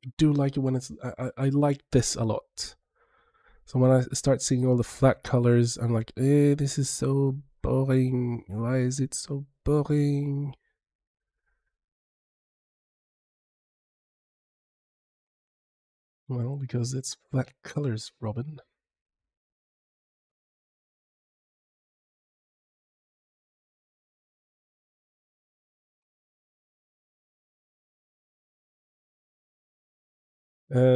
I do like it when it's. I like this a lot. So when I start seeing all the flat colors, I'm like, this is so boring. Why is it so boring? Well, because it's flat colors, Robin.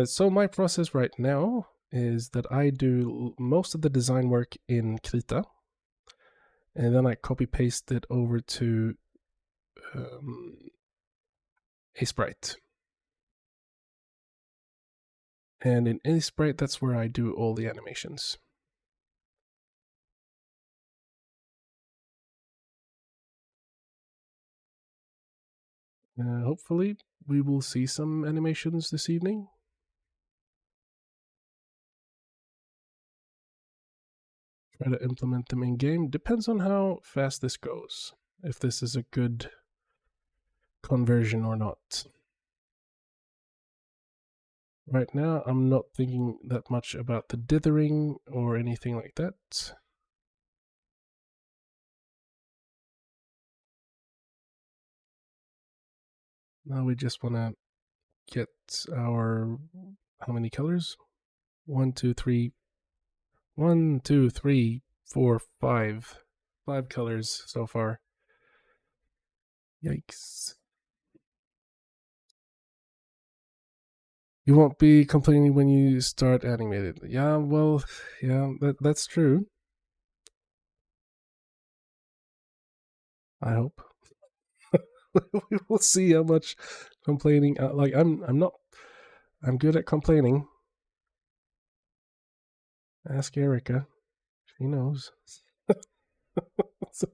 So my process right now is that I do most of the design work in Krita, and then I copy paste it over to a sprite. And in a sprite, that's where I do all the animations. Hopefully, we will see some animations this evening. Try to implement them in game. Depends on how fast this goes. If this is a good conversion or not. Right now, I'm not thinking that much about the dithering or anything like that. Now we just want to get our, how many colors? 1, 2, 3, 1, 2, 3, 4, 5. 5 colors so far. Yikes. You won't be complaining when you start animated. Yeah, well, yeah, that's true. I hope. We will see how much complaining. Like I'm good at complaining. Ask Erica. She knows. So,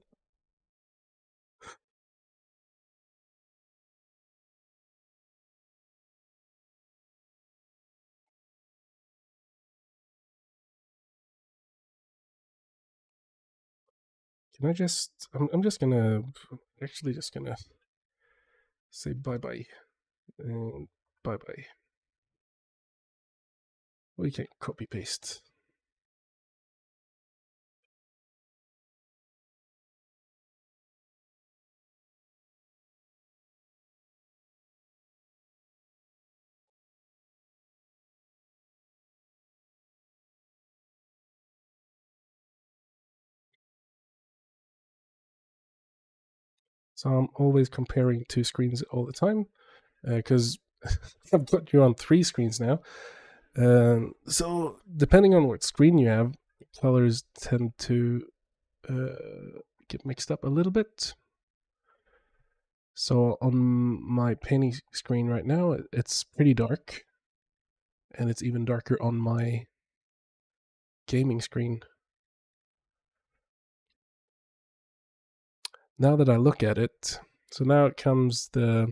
can I just? I'm just gonna actually just gonna say bye bye and bye bye. We can copy paste. So I'm always comparing two screens all the time because I've got you on 3 screens now. So depending on what screen you have, colors tend to get mixed up a little bit. So on my painting screen right now, it's pretty dark, and it's even darker on my gaming screen. Now that I look at it, so now it comes the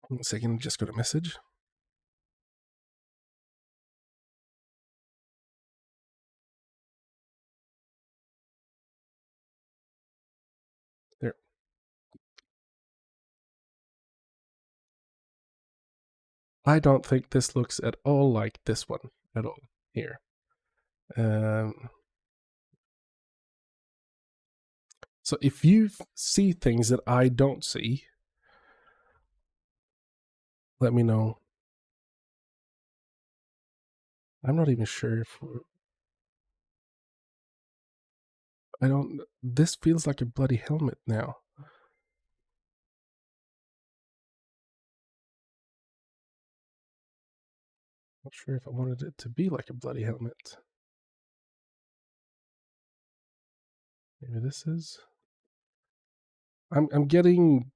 one second, just got a message. There. I don't think this looks at all like this one at all here. So if you see things that I don't see, let me know. I'm not even sure if I don't. This feels like a bloody helmet now. Not sure if I wanted it to be like a bloody helmet. Maybe this is. I'm getting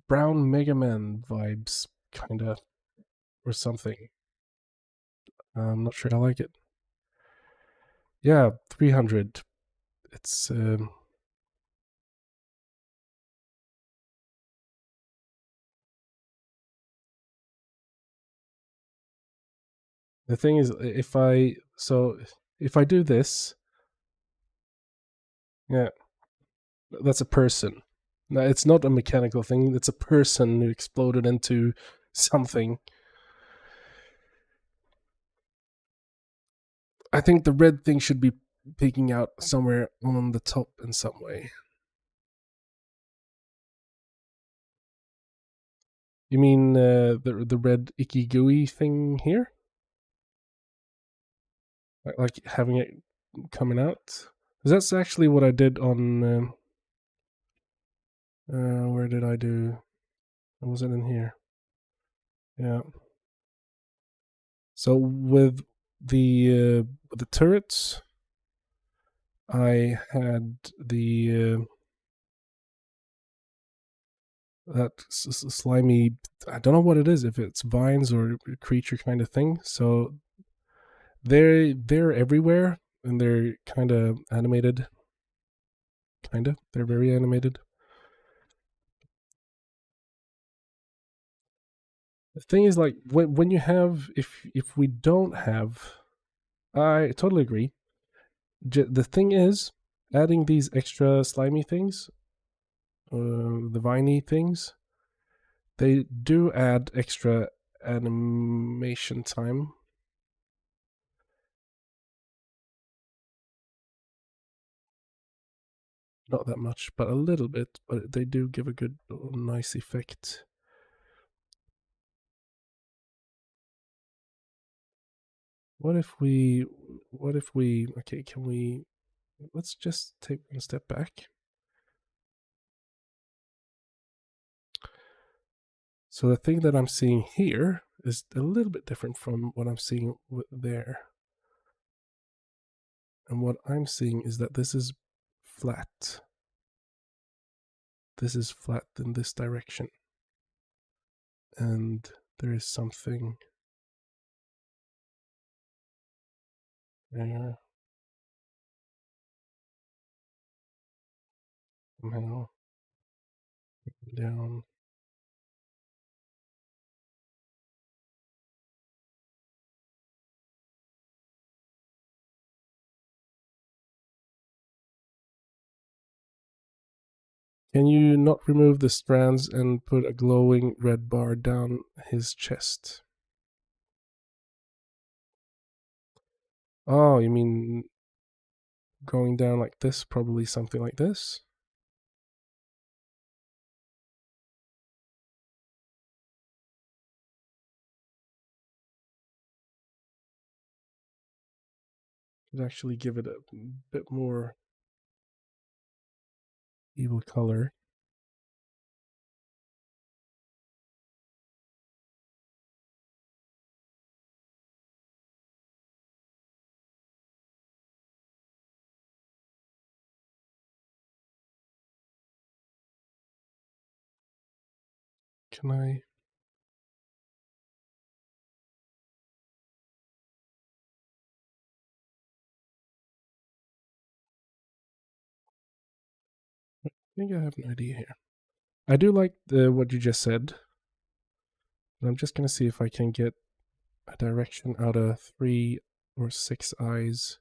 brown Mega Man vibes, kinda, or something. I'm not sure I like it. Yeah, 300. It's the thing is, if I do this, yeah, that's a person. No, it's not a mechanical thing. It's a person who exploded into something. I think the red thing should be peeking out somewhere on the top in some way. You mean the red icky gooey thing here? Like having it coming out? 'Cause that's actually what I did on. Where did I do? Was it in here? Yeah. So with the turrets, I had the that slimy. I don't know what it is. If it's vines or creature kind of thing. So they're everywhere, and they're kind of animated. Kinda, they're very animated. The thing is, like when you have, if we don't have, I totally agree. The thing is, adding these extra slimy things, the viney things, they do add extra animation time. Not that much, but a little bit. But they do give a good, nice effect. What if we? Okay, can we? Let's just take one step back. So the thing that I'm seeing here is a little bit different from what I'm seeing there. And what I'm seeing is that this is flat. This is flat in this direction. And there is something there. Somehow down. Can you not remove the strands and put a glowing red bar down his chest? Oh, you mean going down like this? Probably something like this? Could actually give it a bit more evil color. Can I? I think I have an idea here. I do like what you just said. I'm just gonna see if I can get a direction out of 3 or 6 eyes.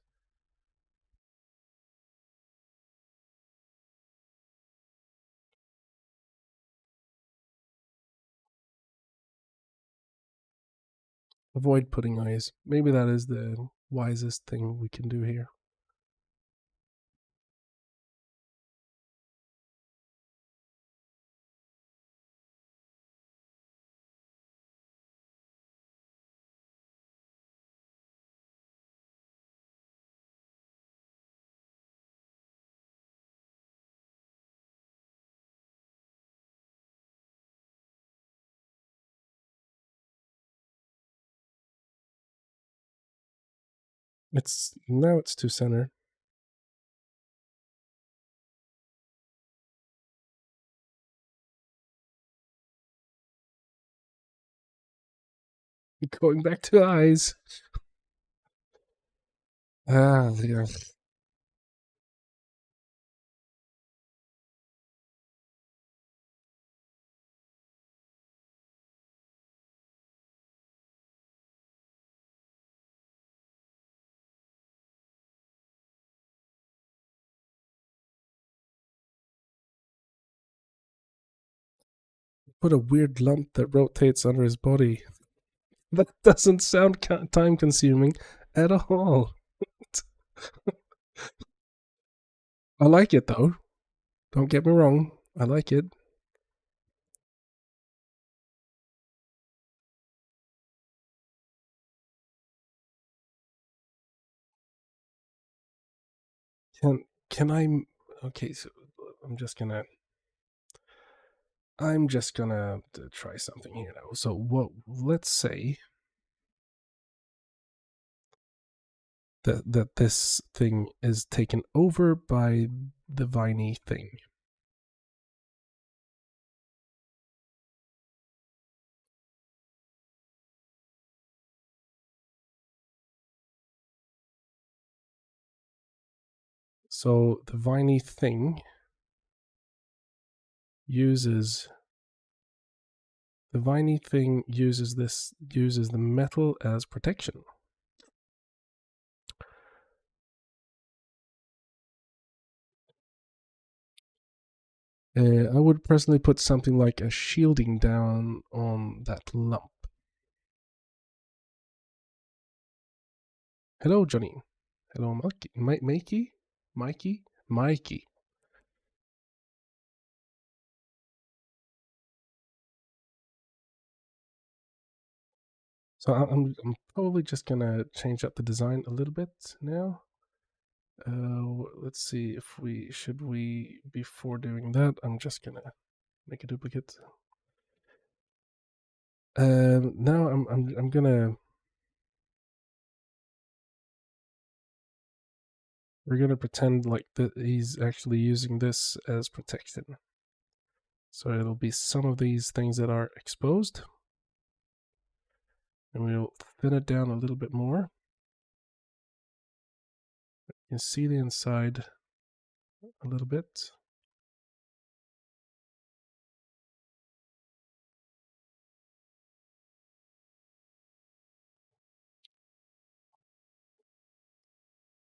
Avoid putting eyes. Maybe that is the wisest thing we can do here. It's to center. Going back to eyes. Ah, yeah. Put a weird lump that rotates under his body. That doesn't sound time consuming at all. I like it though. Don't get me wrong. I like it. Can I? Okay, so I'm just gonna try something here now. So what? Let's say that this thing is taken over by the viney thing. So the viney thing uses uses the metal as protection. I would personally put something like a shielding down on that lump. Hello, Johnny. Hello, Mikey. Mikey. So I'm probably just gonna change up the design a little bit now. Let's see if we before doing that. I'm just gonna make a duplicate. Now I'm gonna we're gonna pretend like that he's actually using this as protection. So it'll be some of these things that are exposed, and we'll thin it down a little bit more. You can see the inside a little bit.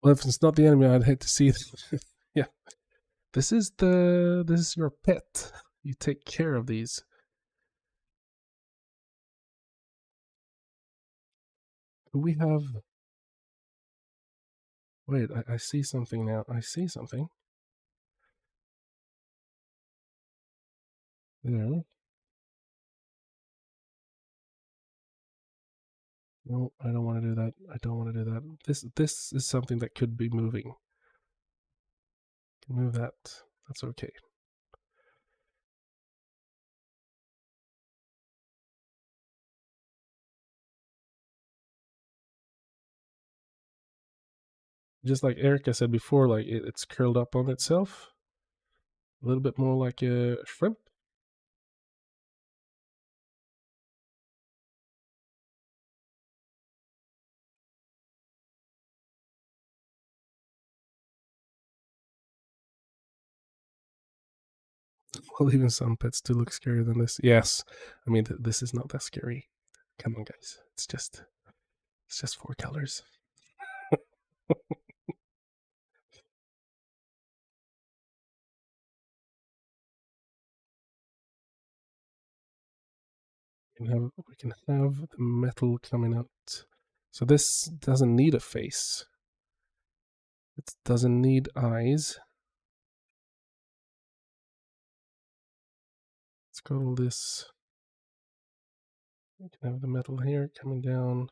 Well, if it's not the enemy, I'd hate to see it. Yeah, this is your pet. You take care of these. We have. Wait, I see something now. I see something. There. No, I don't want to do that. I don't want to do that. This is something that could be moving. Can move that. That's okay. Just like Erica said before, like it's curled up on itself. A little bit more like a shrimp. Well, even some pets do look scarier than this. Yes, I mean this is not that scary. Come on, guys. It's just 4 colors. We can have the metal coming out. So this doesn't need a face. It doesn't need eyes. It's got all this. We can have the metal here coming down.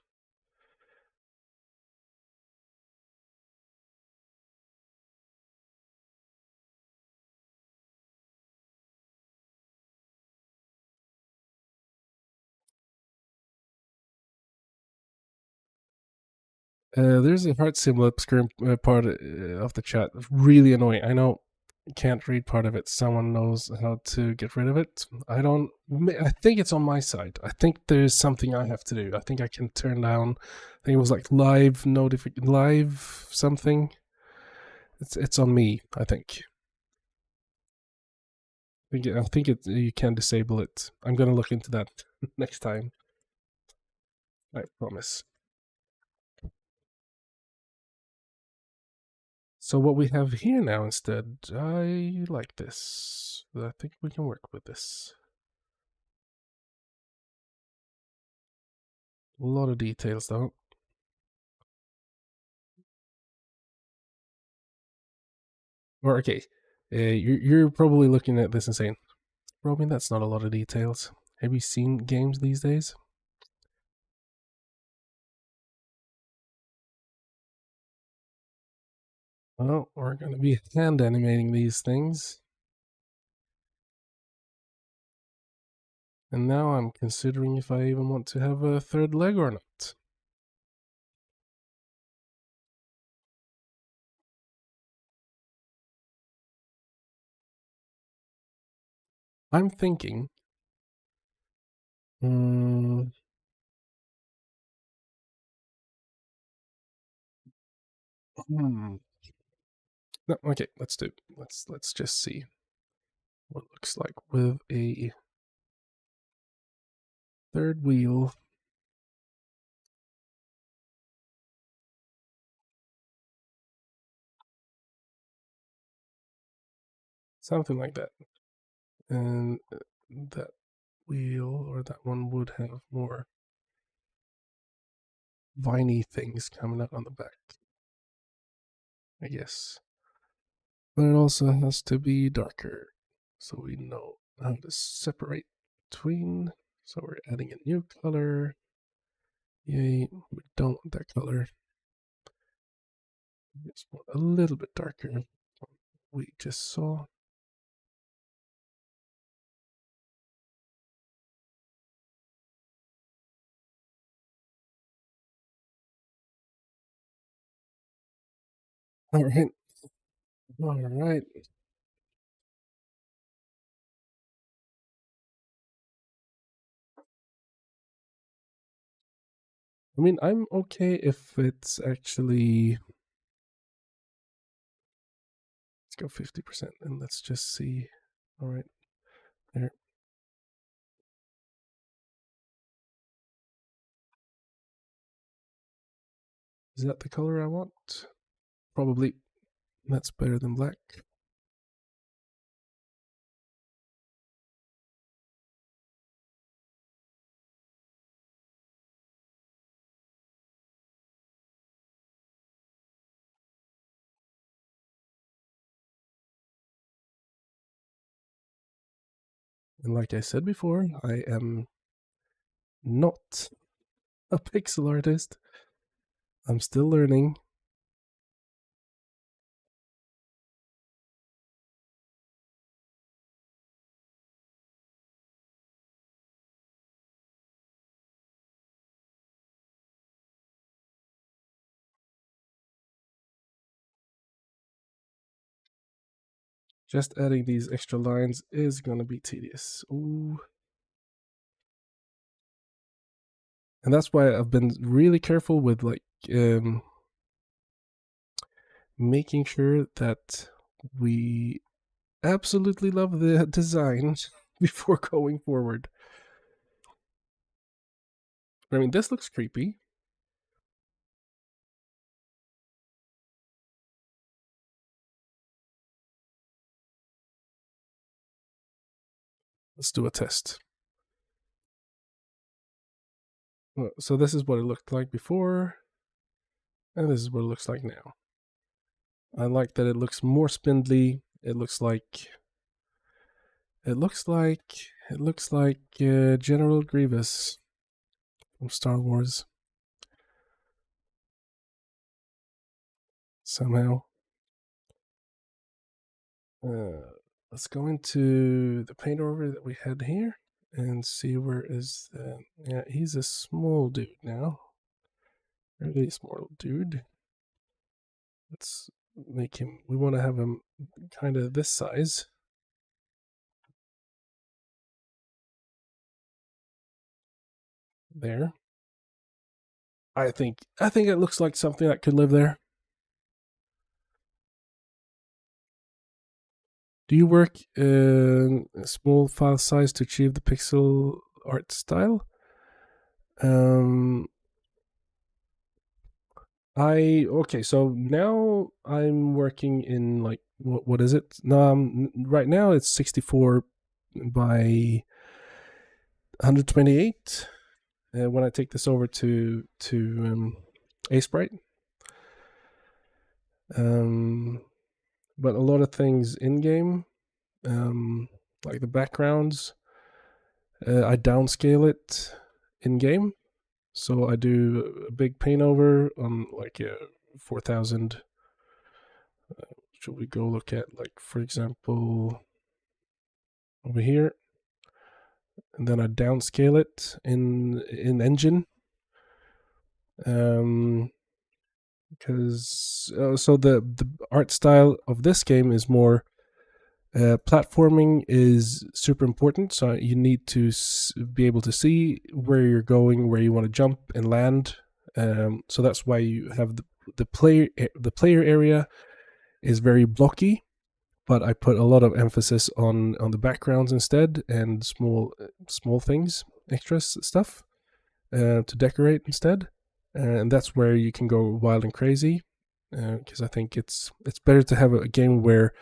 There's a heart symbol obscuring part of the chat. Really annoying. I know. Can't read part of it. Someone knows how to get rid of it. I don't. I think it's on my side. I think there's something I have to do. I think I can turn down. I think it was like live something. It's on me. I think. I think you can disable it. I'm gonna look into that next time. I promise. So what we have here now instead, I like this. I think we can work with this. A lot of details though. Or okay, you're probably looking at this and saying, Robin, that's not a lot of details. Have you seen games these days? Well, we're going to be hand animating these things. And now I'm considering if I even want to have a third leg or not. I'm thinking. Hmm. No, okay, let's do. Let's just see what it looks like with a third wheel. Something like that. And that wheel or that one would have more viney things coming out on the back, I guess. But it also has to be darker so we know how to separate between. So we're adding a new color. Yay, we don't want that color. We just want a little bit darker. We just saw. All right. All right. I mean, I'm okay if it's actually. Let's go 50% and let's just see. All right. There. Is that the color I want? Probably. That's better than black. And like I said before, I am not a pixel artist. I'm still learning. Just adding these extra lines is gonna be tedious. Ooh. And that's why I've been really careful with like making sure that we absolutely love the design before going forward. I mean, this looks creepy. Let's do a test. So this is what it looked like before, and this is what it looks like now. I like that it looks more spindly. It looks like General Grievous from Star Wars. Somehow. Let's go into the paint over that we had here and see where is the. Yeah, he's a small dude now. Really small dude. Let's make him. We want to have him kind of this size. There. I think it looks like something that could live there. Do you work in a small file size to achieve the pixel art style? Okay, so now I'm working in like what is it? No, right now it's 64 by 128. When I take this over to Sprite, but a lot of things in game, like the backgrounds, I downscale it in game. So I do a big paint over on like 4,000. Should we go look at, like, for example, over here, and then I downscale it in engine, because so the art style of this game is more platforming is super important, so you need to be able to see where you're going, where you want to jump and land. So that's why you have the player area is very blocky, but I put a lot of emphasis on the backgrounds instead, and small things, extra stuff to decorate instead. And that's where you can go wild and crazy, because I think it's better to have a game where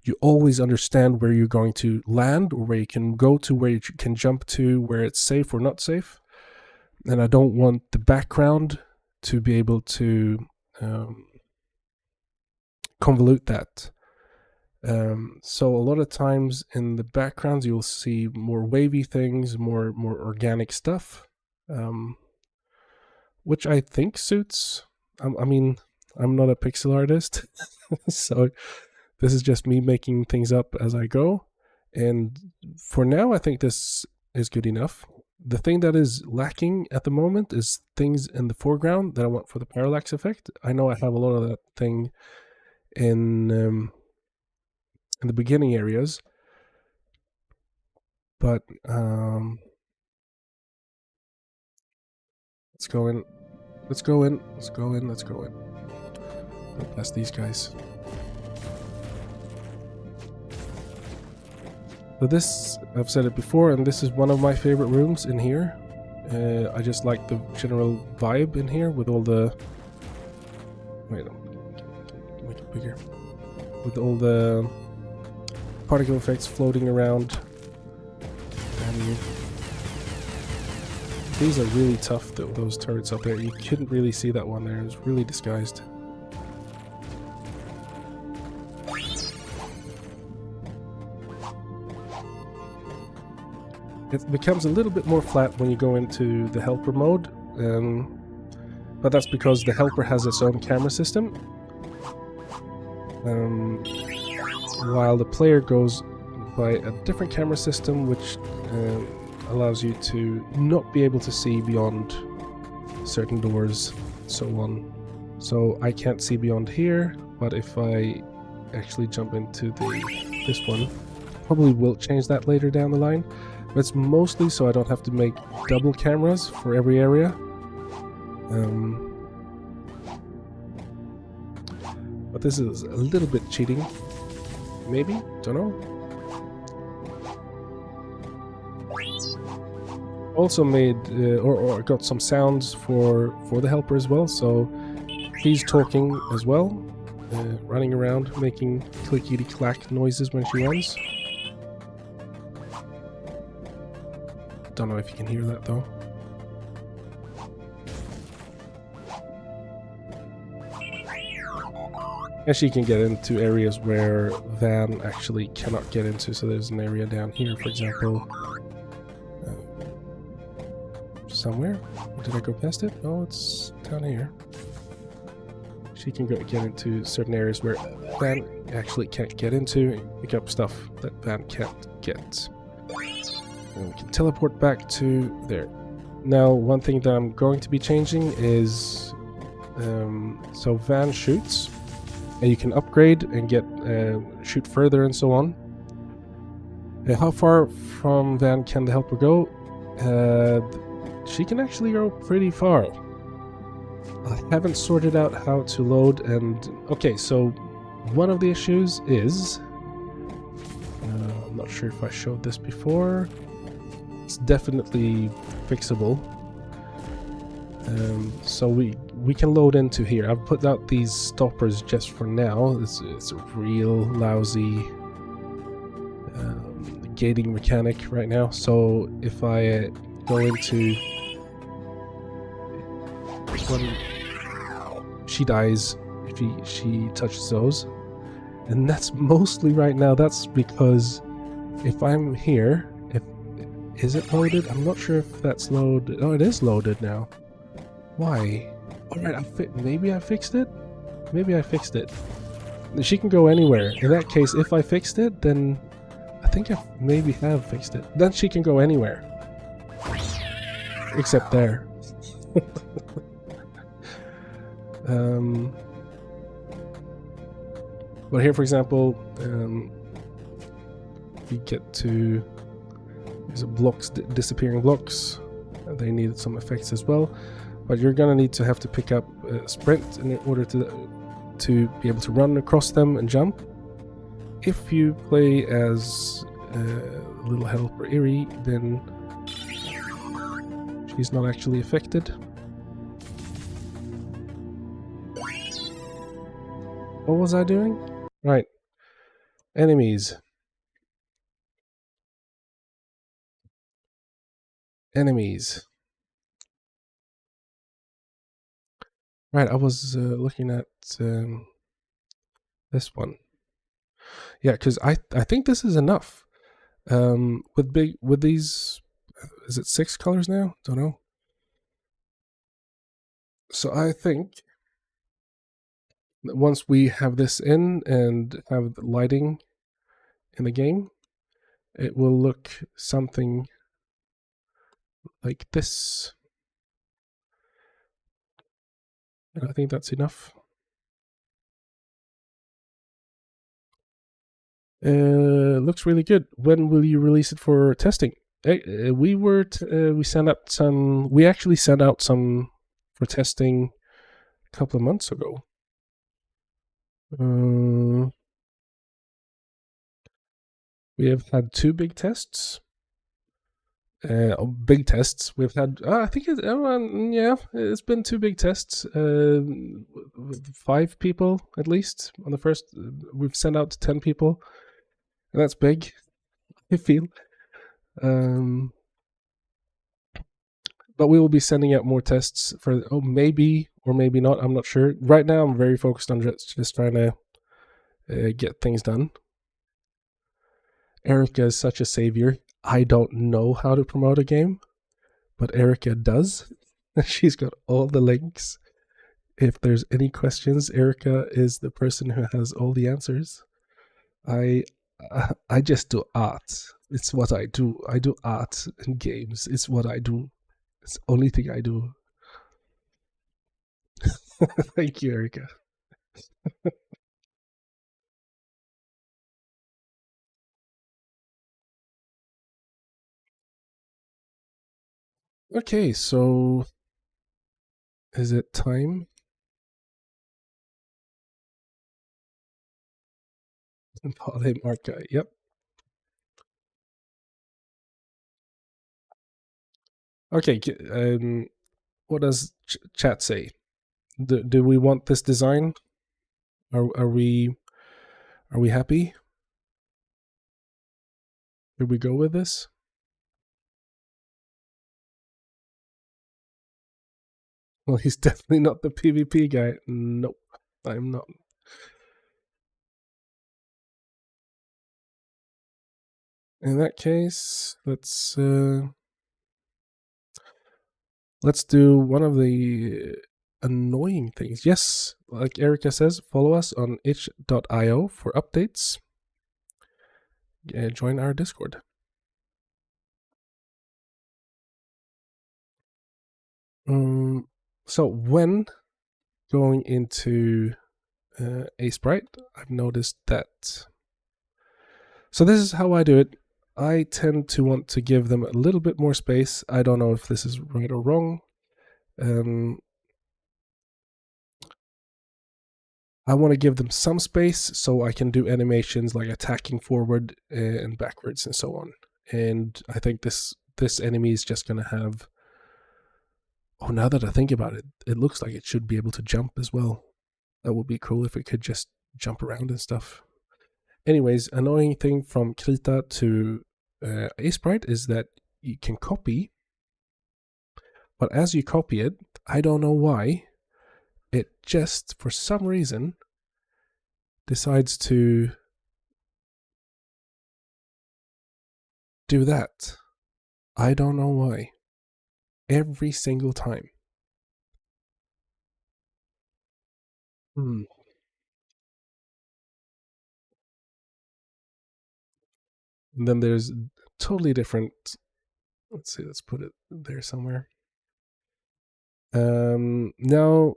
you always understand where you're going to land, or where you can go to, where you can jump to, where it's safe or not safe. And I don't want the background to be able to convolute that. So a lot of times in the backgrounds you'll see more wavy things, more organic stuff, which I think suits. I mean, I'm not a pixel artist, so this is just me making things up as I go. And for now, I think this is good enough. The thing that is lacking at the moment is things in the foreground that I want for the parallax effect. I know I have a lot of that thing in the beginning areas, but let's go in. That's these guys. So this, I've said it before, and this is one of my favorite rooms in here. I just like the general vibe in here with all the... Wait, make it bigger. With all the particle effects floating around. And these are really tough, those turrets up there. You couldn't really see that one there. It was really disguised. It becomes a little bit more flat when you go into the helper mode, but that's because the helper has its own camera system, while the player goes by a different camera system, which allows you to not be able to see beyond certain doors, so on. So I can't see beyond here, but if I actually jump into this one, probably will change that later down the line. But it's mostly so I don't have to make double cameras for every area. But this is a little bit cheating, maybe, don't know. Also made or got some sounds for the helper as well, so she's talking as well, running around making clickety clack noises when she runs. Don't know if you can hear that though. And she can get into areas where Van actually cannot get into, so there's an area down here, for example. Somewhere? Or did I go past it? Oh, it's down here. She can get into certain areas where Van actually can't get into and pick up stuff that Van can't get. And we can teleport back to there. Now, one thing that I'm going to be changing is so Van shoots, and you can upgrade and get shoot further and so on. How far from Van can the helper go? She can actually go pretty far. I haven't sorted out how to load and... Okay, so one of the issues is... I'm not sure if I showed this before. It's definitely fixable. So we can load into here. I've put out these stoppers just for now. It's a real lousy gating mechanic right now. So if I go into... when she dies if she touches those, and that's mostly right now. That's because if I'm here, is it loaded? I'm not sure if that's loaded. Oh, it is loaded now. Why? All right, maybe I fixed it. Maybe I fixed it. She can go anywhere. In that case, if I fixed it, then I think I maybe have fixed it. Then she can go anywhere, except there. But here, for example, we get to these blocks, disappearing blocks. They needed some effects as well, but you're gonna need to have to pick up sprint in order to be able to run across them and jump. If you play as little helper Eerie, then she's not actually affected. What was I doing? Right. Enemies. Enemies. Right, I was looking at this one. Yeah, because I think this is enough. With these, is it 6 colors now? Don't know. So I think once we have this in and have the lighting in the game, it will look something like this. And I think that's enough. Looks really good. When will you release it for testing? We sent out some. We actually sent out some for testing a couple of months ago. We have had 2 big tests. Big tests. We've had. I think it's. Yeah, it's been 2 big tests. 5 people at least on the first. We've sent out to 10 people, and that's big. I feel. But we will be sending out more tests for. Oh, maybe or maybe not. I'm not sure. Right now, I'm very focused on just trying to get things done. Erica is such a savior. I don't know how to promote a game, but Erica does. She's got all the links. If there's any questions, Erica is the person who has all the answers. I just do art. It's what I do. I do art and games. It's what I do. It's the only thing I do. Thank you, Erica. Okay, so is it time? Him art guy. Yep. Okay. What does chat say? Do we want this design? Are we happy? Did we go with this? Well, he's definitely not the PvP guy. Nope, I'm not. In that case, let's do one of the annoying things. Yes, like Erica says, follow us on itch.io for updates. Join our Discord. So when going into a sprite, I've noticed that. So this is how I do it. I tend to want to give them a little bit more space. I don't know if this is right or wrong. I want to give them some space so I can do animations like attacking forward and backwards and so on. And I think this enemy is just going to have. Oh, now that I think about it, it looks like it should be able to jump as well. That would be cool if it could just jump around and stuff. Anyways, annoying thing from Krita to a sprite is that you can copy, but as you copy it, I don't know why, it just for some reason decides to do that. I don't know why. Every single time. Hmm. And then there's totally different. Let's see, let's put it there somewhere. Now,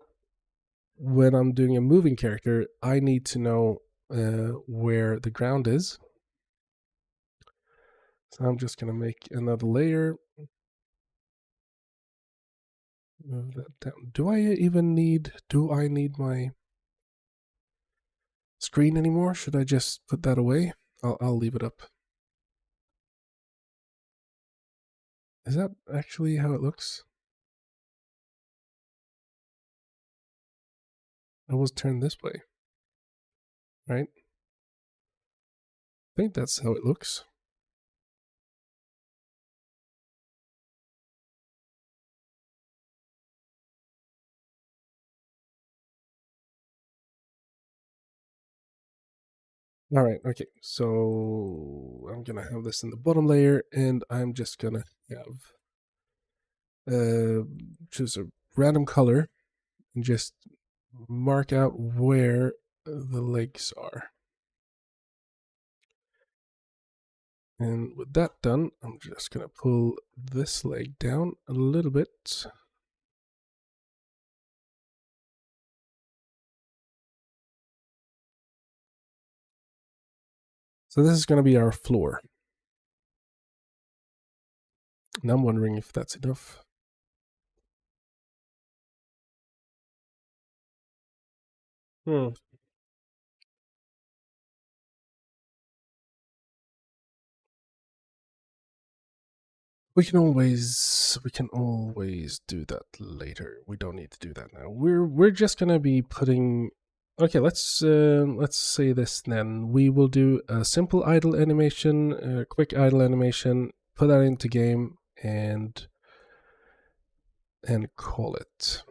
when I'm doing a moving character, I need to know where the ground is. So I'm just going to make another layer. Move that down. Do I need my screen anymore? Should I just put that away? I'll leave it up. Is that actually how it looks? I was turned this way, right? I think that's how it looks. All right, okay. So I'm gonna have this in the bottom layer, and I'm just gonna have choose a random color and just mark out where the legs are. And with that done, I'm just gonna pull this leg down a little bit. So this is gonna be our floor. And I'm wondering if that's enough. Hmm. We can always do that later. We don't need to do that now. We're just gonna be putting. Okay, let's say this then. We will do a simple idle animation, a quick idle animation. Put that into game and call it.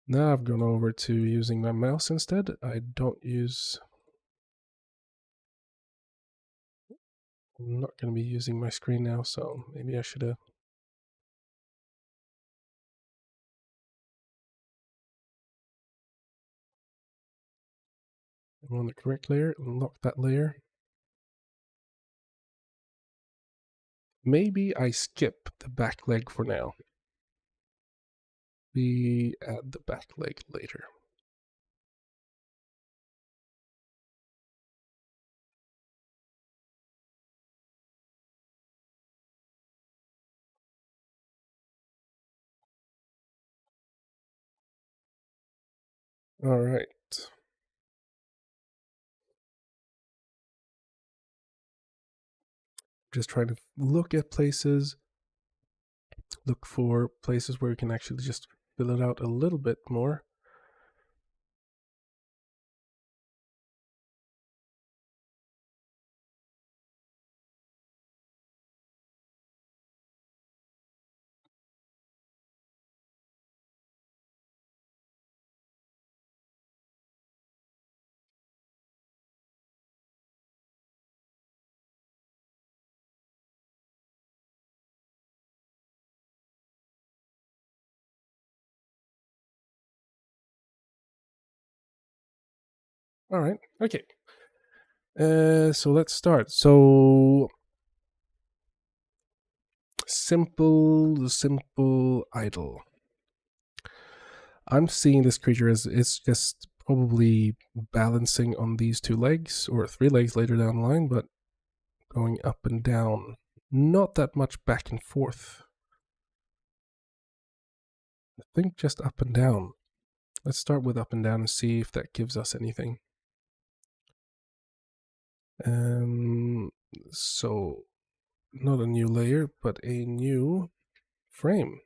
Now I've gone over to using my mouse instead. I don't use. I'm not going to be using my screen now, so maybe I should have I'm on the correct layer, unlock that layer. Maybe I skip the back leg for now. We add the back leg later. All right. Just trying to look at places, look for places where we can actually just fill it out a little bit more. All right. Okay. So let's start. So simple idle. I'm seeing this creature as it's just probably balancing on these two legs or three legs later down the line, but going up and down. Not that much back and forth. I think just up and down. Let's start with up and down and see if that gives us anything. So not a new layer, but a new frame.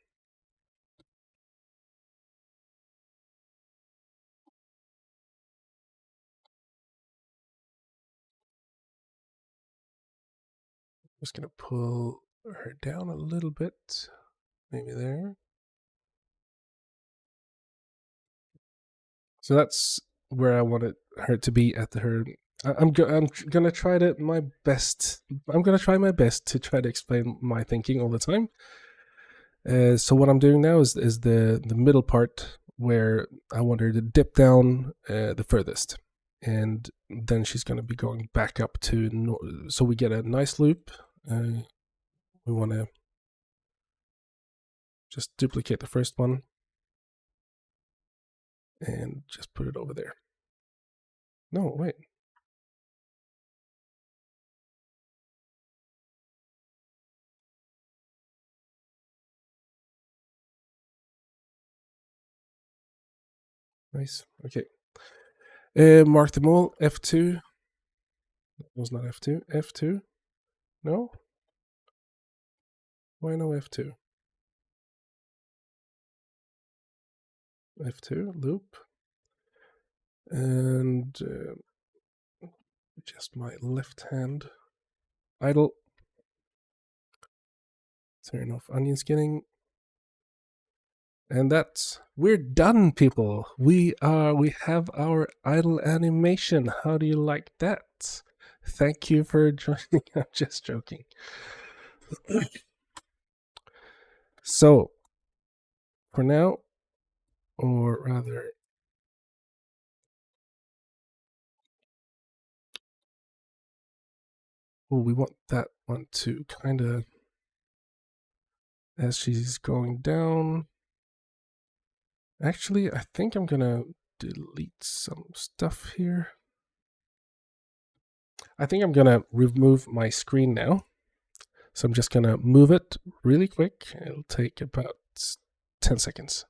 Just gonna pull her down a little bit, maybe there. So that's where I wanted her to be at her. I'm gonna try my best. I'm gonna try my best to try to explain my thinking all the time. So what I'm doing now is the middle part where I want her to dip down the furthest, and then she's gonna be going back up to. So we get a nice loop. We want to just duplicate the first one and just put it over there. No, wait. Nice. Okay. Mark them all. F2. That was not F2. F2. No? Why no F2? F2. Loop. And just my left hand. Idle. Turn off onion skinning. And we're done, people. We have our idle animation. How do you like that? Thank you for joining. I'm just joking. So, for now, or rather, we want that one to kind of, as she's going down. Actually, I think I'm gonna delete some stuff here. I think I'm gonna remove my screen now. So I'm just gonna move it really quick. It'll take about 10 seconds.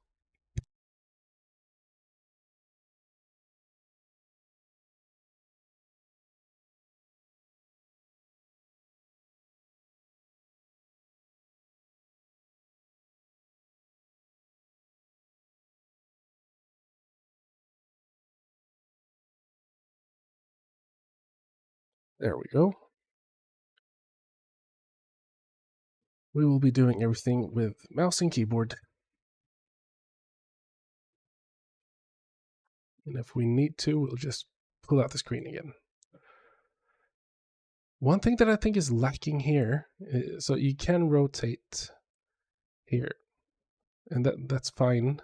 There we go. We will be doing everything with mouse and keyboard. And if we need to, we'll just pull out the screen again. One thing that I think is lacking here, so you can rotate here, and that's fine.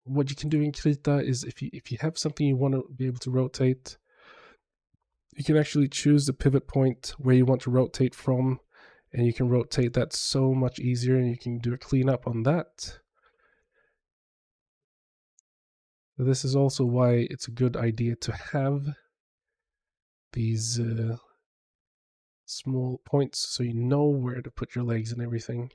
what you can do in Krita is if you have something you want to be able to rotate, you can actually choose the pivot point where you want to rotate from, and you can rotate that so much easier, and you can do a cleanup on that. This is also why it's a good idea to have these small points so you know where to put your legs and everything.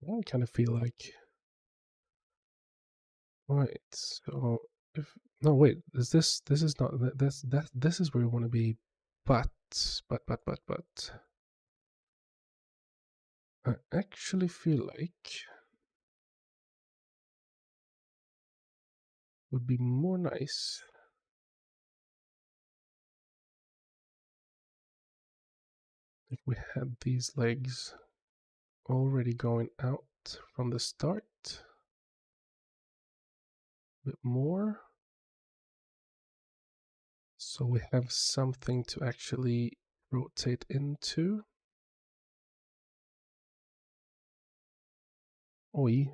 I kind of feel like, right, so if no wait, is this is not this is where we want to be, but I actually feel like would be more nice if we had these legs already going out from the start a bit more, so we have something to actually rotate into. Oi.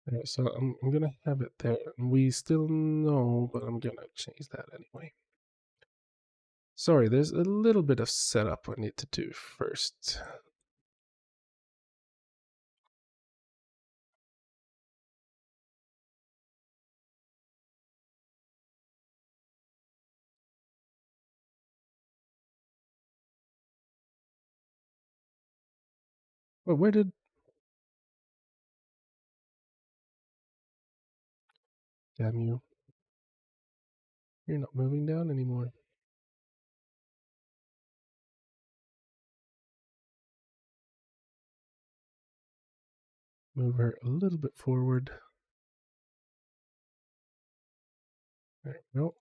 There, so I'm gonna have it there. We still know, but I'm gonna change that anyway. Sorry, there's a little bit of setup I need to do first. Well, where did... Damn you. You're not moving down anymore. Move her a little bit forward. There we go.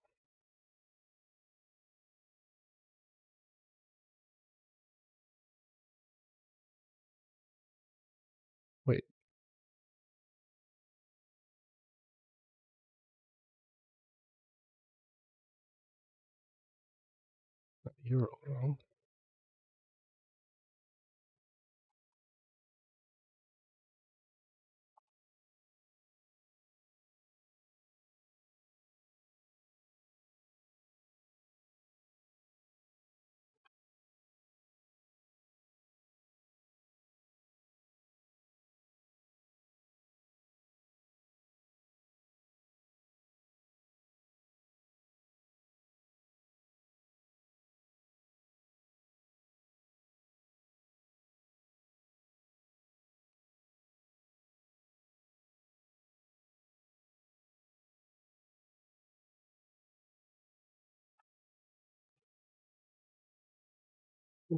Wait. You're all wrong.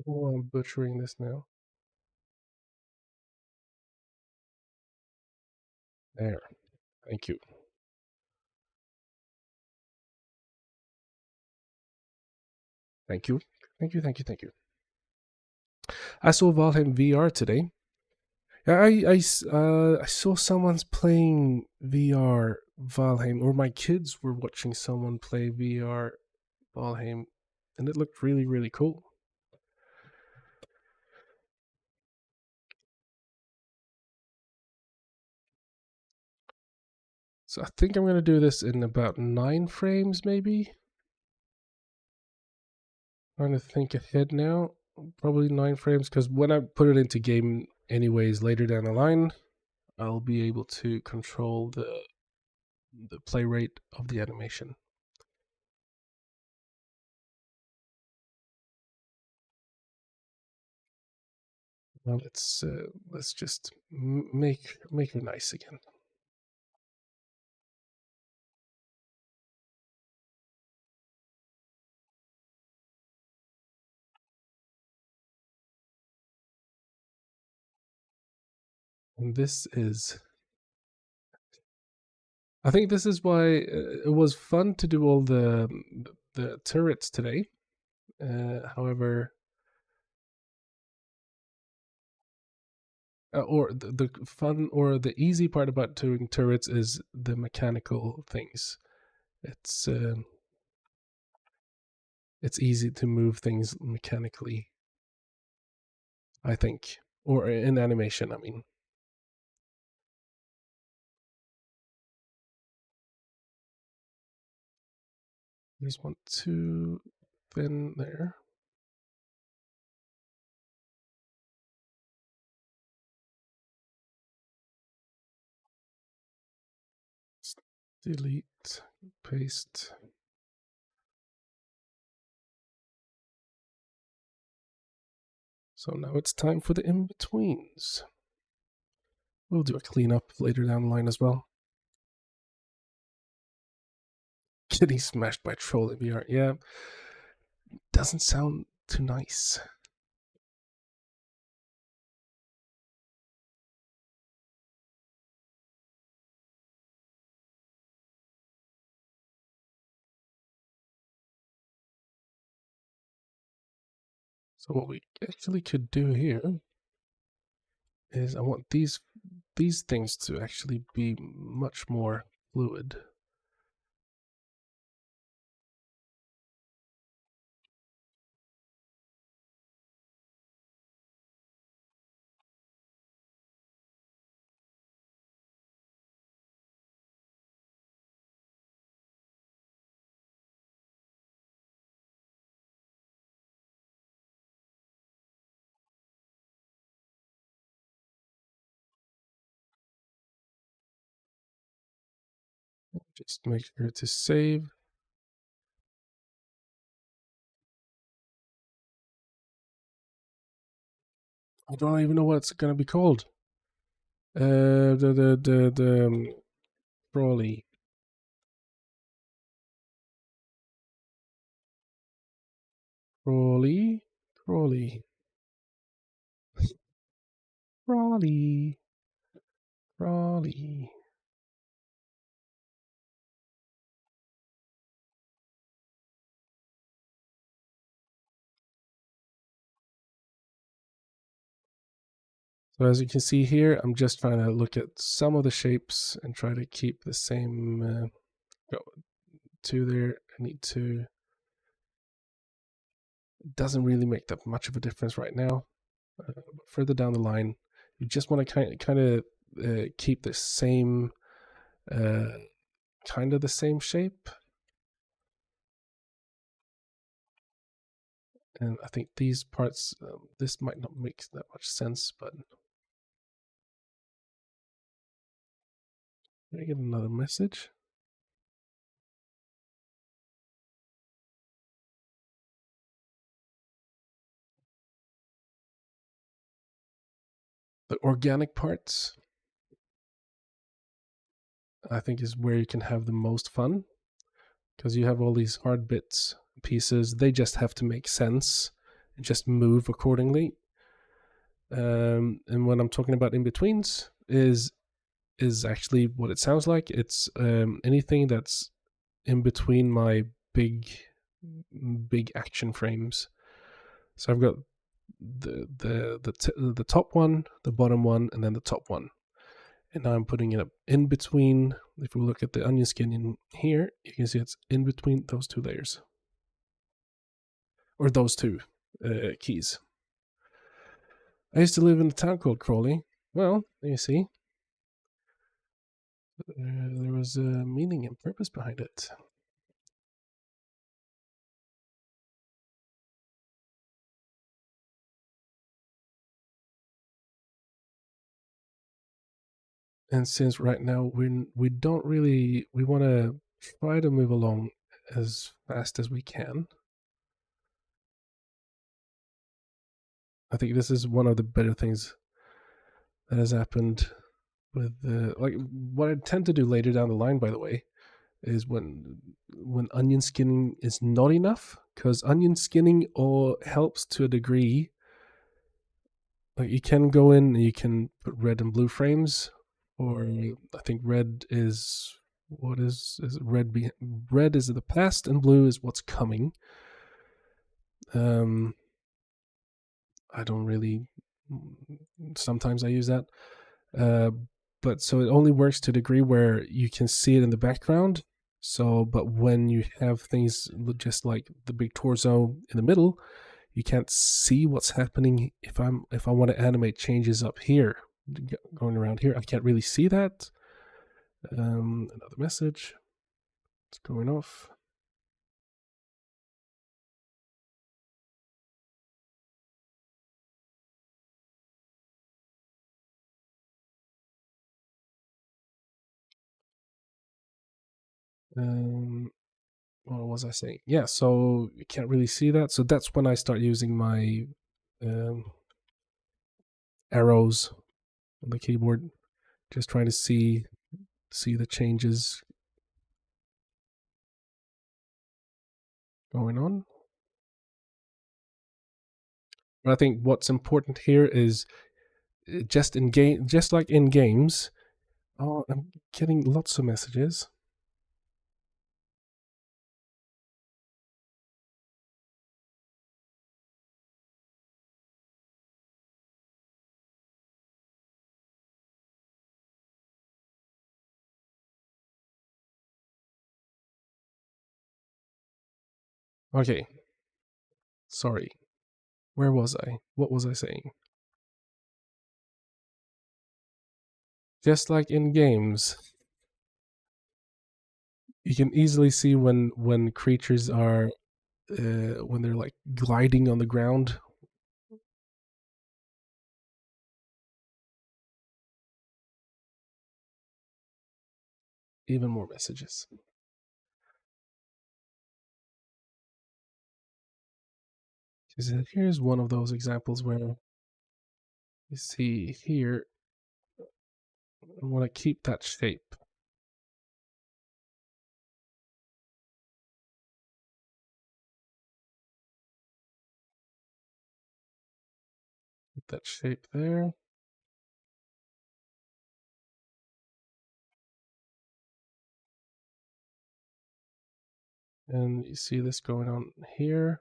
Oh, I'm butchering this now. There. Thank you. Thank you. Thank you, thank you, thank you. I saw Valheim VR today. Yeah, I saw someone's playing VR Valheim, or my kids were watching someone play VR Valheim, and it looked really, really cool. So I think I'm going to do this in about 9 frames, maybe. Trying to think ahead now. Probably 9 frames, because when I put it into game anyways later down the line, I'll be able to control the play rate of the animation. Well, let's just make her nice again. And this is... I think this is why it was fun to do all the turrets today. However, Or the fun or the easy part about doing turrets is the mechanical things. It's it's easy to move things mechanically, I think, or in animation. I mean, there's one too thin there. Delete, paste. So now it's time for the in-betweens. We'll do a cleanup later down the line as well. Getting smashed by troll in VR. Yeah, doesn't sound too nice. So what we actually could do here is I want these things to actually be much more fluid. Just make sure to save. I don't even know what it's gonna be called. The Crawly. Crawly. Crawly. Crawly. Crawly. So as you can see here, I'm just trying to look at some of the shapes and try to keep the same two there. I need to. It doesn't really make that much of a difference right now. But further down the line, you just want to kind of keep the same, kind of the same shape. And I think these parts, this might not make that much sense, but did I get another message? The organic parts, I think, is where you can have the most fun because you have all these hard bits, pieces. They just have to make sense and just move accordingly. And when I'm talking about in betweens, is actually what it sounds like. It's anything that's in between my big action frames. So I've got the top one, the bottom one, and then the top one. And now I'm putting it up in between. If we look at the onion skin in here, you can see it's in between those two layers. Or those two keys. I used to live in a town called Crawley. Well, you see, there was a meaning and purpose behind it. And since right now we don't really, we want to try to move along as fast as we can. I think this is one of the better things that has happened with like what I tend to do later down the line, by the way, is when onion skinning is not enough, because onion skinning all helps to a degree. Like you can go in and you can put red and blue frames, or I think red is what is red red is the past and blue is what's coming. I don't really Sometimes I use that. Uh, but so it only works to a degree where you can see it in the background. So, but when you have things just like the big torso in the middle, you can't see what's happening. If I want to animate changes up here, going around here, I can't really see that. Another message. It's going off. What was I saying? Yeah, so you can't really see that. So that's when I start using my um, arrows on the keyboard, just trying to see the changes going on. But I think what's important here is just like in games. Oh, I'm getting lots of messages. Okay, sorry. Where was I? What was I saying? Just like in games, you can easily see when creatures are when they're like gliding on the ground. Even more messages. Here's one of those examples where you see here, I want to keep that shape. Keep that shape there. And you see this going on here.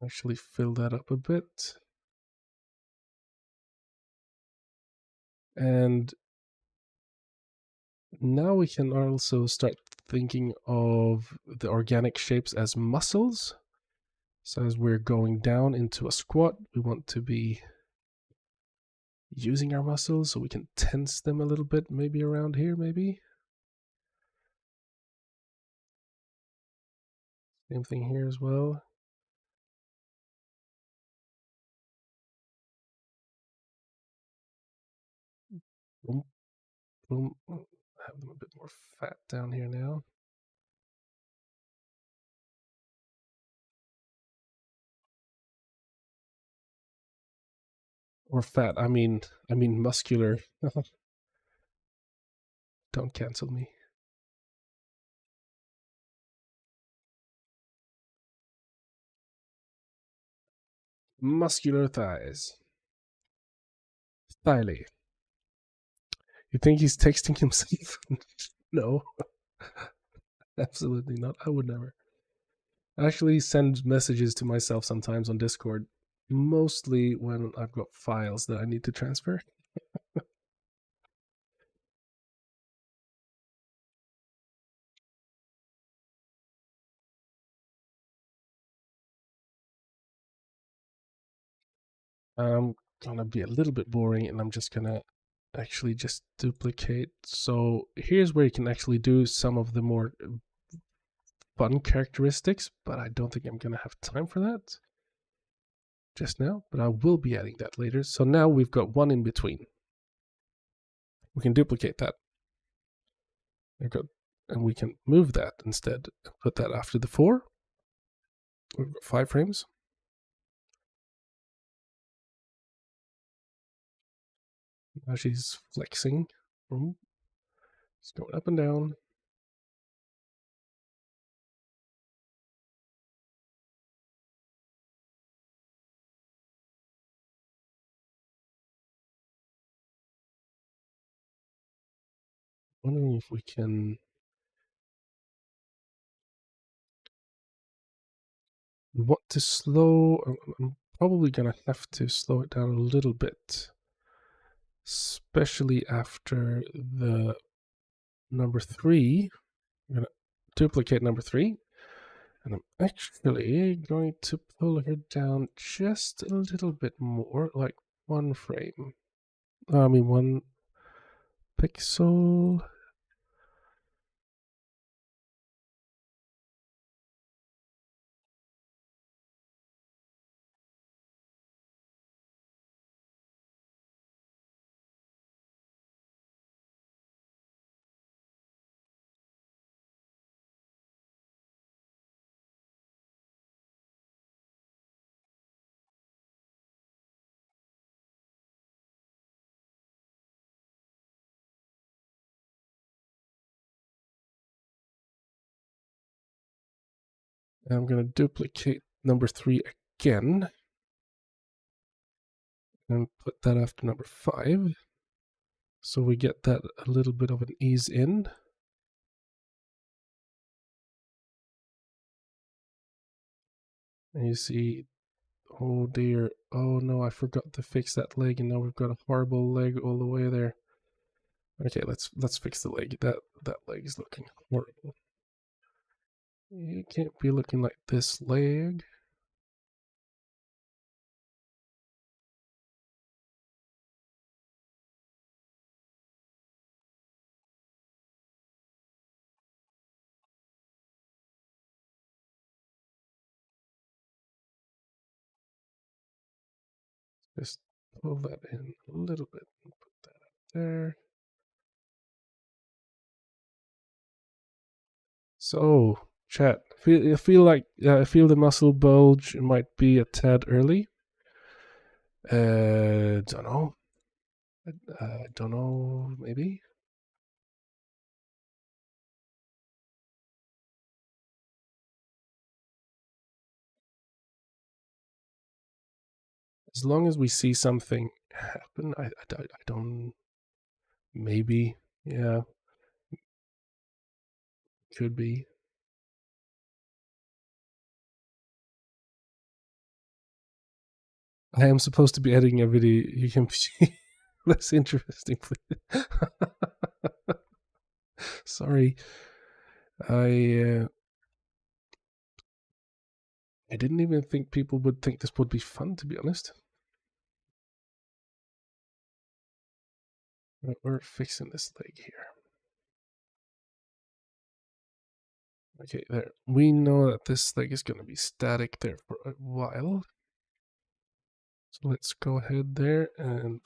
Actually fill that up a bit. And now we can also start thinking of the organic shapes as muscles. So as we're going down into a squat, we want to be using our muscles so we can tense them a little bit, maybe around here, maybe. Same thing here as well. Boom, boom. Have them a bit more fat down here now. Or fat, I mean muscular. Don't cancel me. Muscular thighs. Thighley. You think he's texting himself? No, absolutely not. I would never. I actually send messages to myself sometimes on Discord, mostly when I've got files that I need to transfer. I'm gonna be a little bit boring and I'm just gonna actually just duplicate. So here's where you can actually do some of the more fun characteristics, but I don't think I'm gonna have time for that just now, but I will be adding that later. So now we've got one in between. We can duplicate that. And we can move that instead. Put that after the 4. We've got 5 frames. Now she's flexing. It's going up and down. Wondering if we can We want to slow. I'm probably gonna have to slow it down a little bit, especially after the number 3. I'm gonna duplicate number 3, and I'm actually going to pull her down just a little bit more, like 1 frame. I mean 1 pixel. And I'm going to duplicate number 3 again and put that after number 5. So we get that a little bit of an ease in. And you see, oh dear, oh no, I forgot to fix that leg, and now we've got a horrible leg all the way there. Okay, let's fix the leg. That leg is looking horrible. You can't be looking like this leg. Just pull that in a little bit and put that up there. So, chat, I feel the muscle bulge might be a tad early. Don't know. Don't know. Maybe. As long as we see something happen, I don't. Maybe. Yeah. Could be. I am supposed to be editing a video. You can be less interesting, please. Sorry. I didn't even think people would think this would be fun, to be honest. We're fixing this leg here. Okay, there. We know that this leg is going to be static there for a while. So let's go ahead there and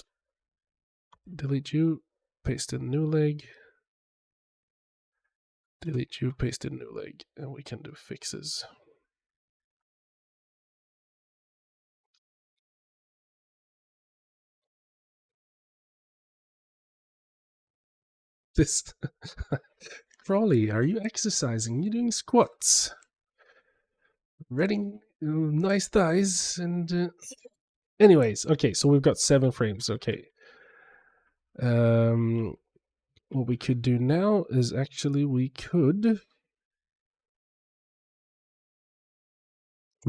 delete you, paste in new leg, delete you, paste in new leg, and we can do fixes. This Crawley, are you exercising? You're doing squats. Reading nice thighs and anyways, okay, so we've got 7 frames. Okay. What we could do now is actually we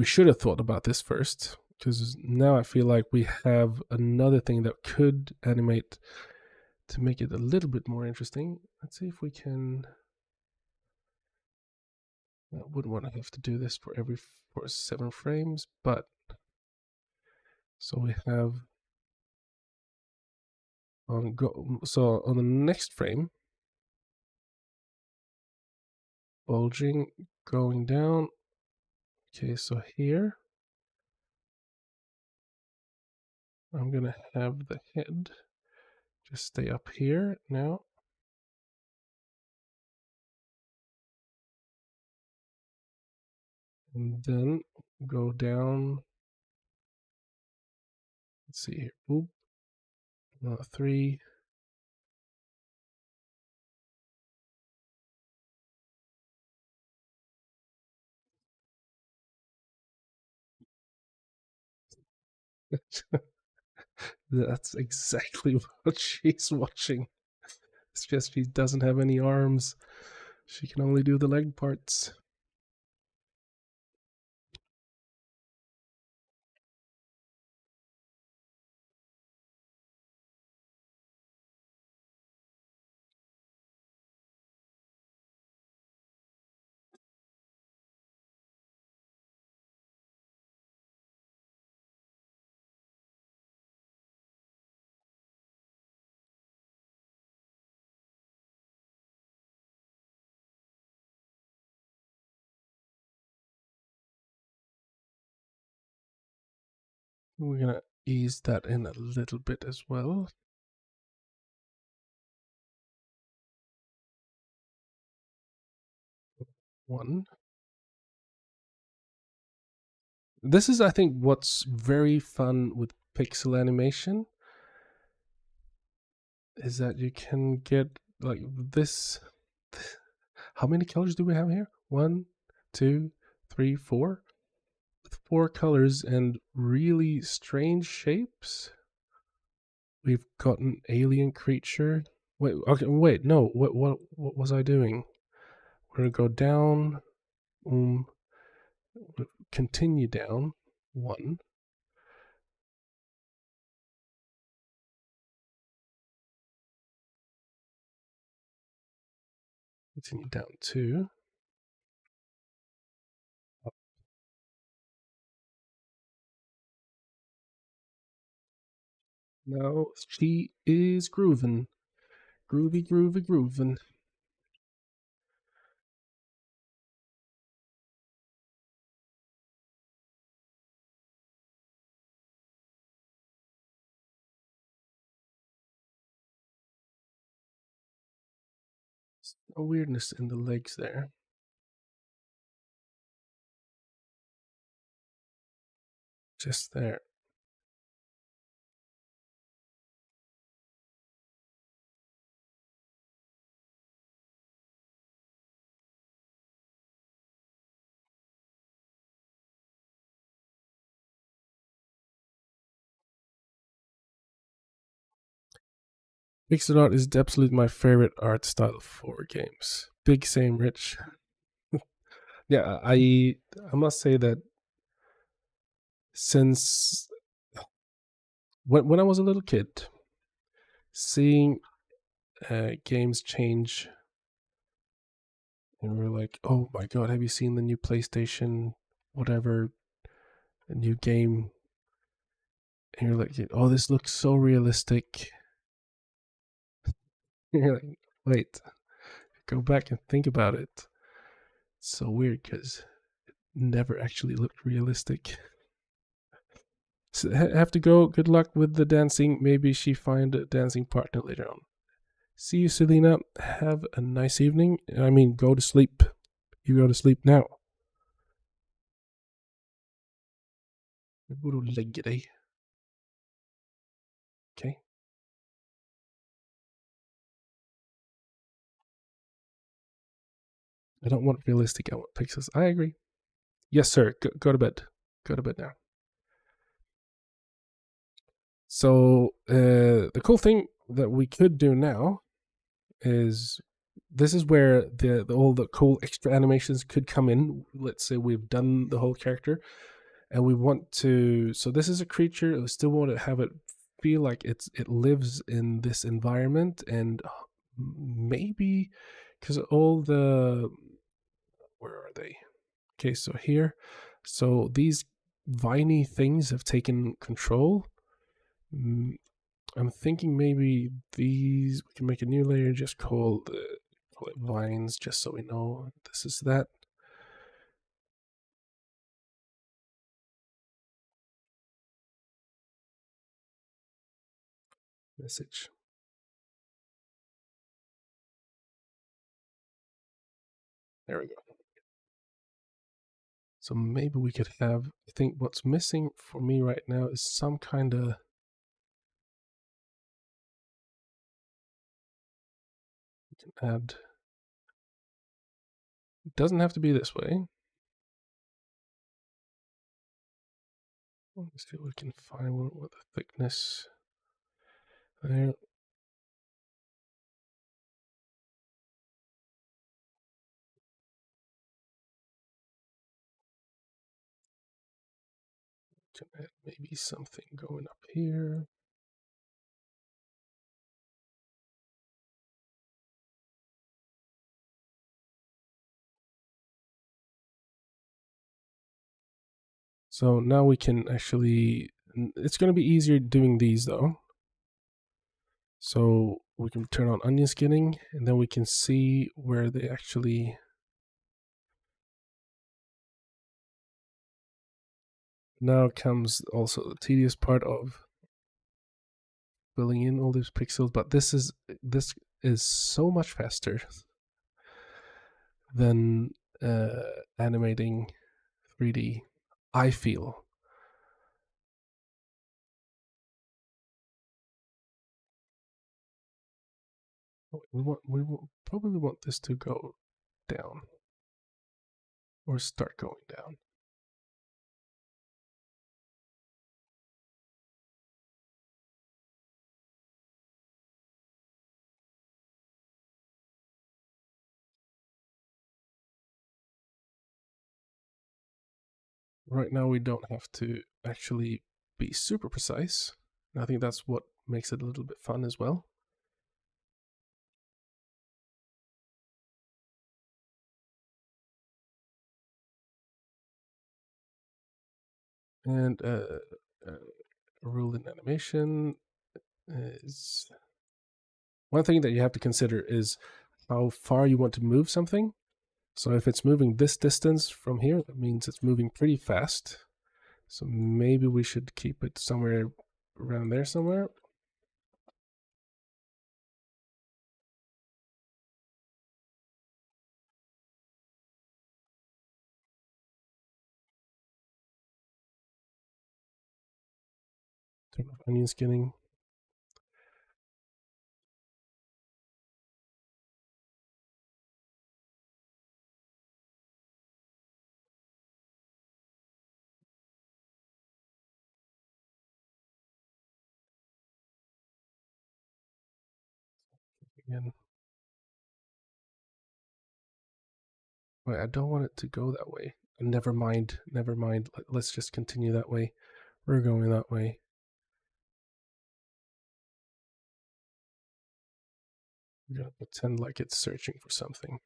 should have thought about this first, because now I feel like we have another thing that could animate to make it a little bit more interesting. Let's see if we can. I wouldn't want to have to do this for 7 frames, but so we have so on the next frame, bulging, going down. Okay, so here I'm gonna have the head just stay up here now. And then go down. Let's see here. Boop. 3. That's exactly what she's watching. It's just she doesn't have any arms. She can only do the leg parts. We're gonna ease that in a little bit as well. One. This is, I think, what's very fun with pixel animation is that you can get like this. How many colors do we have here? 1, 2, 3, 4. With 4 colors and really strange shapes. We've got an alien creature. Wait, okay, wait, no. What was I doing? We're gonna go down. Continue down. 1. Continue down 2. Now she is grooving. Groovy, groovy, grooving. No weirdness in the legs there. Just there. Pixel art is absolutely my favorite art style for games. Big same, Rich. Yeah, I must say that since when I was a little kid, seeing games change, and we're like, oh my god, have you seen the new PlayStation, whatever, a new game? And you're like, oh, this looks so realistic. You're like, wait, go back and think about it. It's so weird because it never actually looked realistic. So have to go. Good luck with the dancing. Maybe she find a dancing partner later on. See you, Selena. Have a nice evening. I mean, go to sleep. You go to sleep now. Gå och lägg dig. Okay. I don't want realistic. I want pixels. I agree. Yes, sir. Go to bed. Go to bed now. So the cool thing that we could do now is this is where all the cool extra animations could come in. Let's say we've done the whole character and we want to, so this is a creature, we still want to have it feel like it lives in this environment, and maybe because all the, where are they? Okay, so here, so these viney things have taken control. I'm thinking maybe these, we can make a new layer, just call it vines, just so we know this is that. Message. There we go. So maybe we could have, I think what's missing for me right now is some kind of, we can add, it doesn't have to be this way. Let's see what we can find with the thickness. There. Can add maybe something going up here. So now we can actually, it's going to be easier doing these though. So we can turn on onion skinning, and then we can see where they actually, Now comes also the tedious part of filling in all these pixels, but this is so much faster than animating 3D, I feel. We probably want this to go down or start going down. Right now we don't have to actually be super precise. I think that's what makes it a little bit fun as well. And rule in animation is one thing that you have to consider is how far you want to move something. So if it's moving this distance from here, that means it's moving pretty fast. So maybe we should keep it somewhere around there somewhere. Turn off onion skinning. Again. Wait, I don't want it to go that way. Never mind. Never mind. Let's just continue that way. We're going that way. We're gonna pretend like it's searching for something.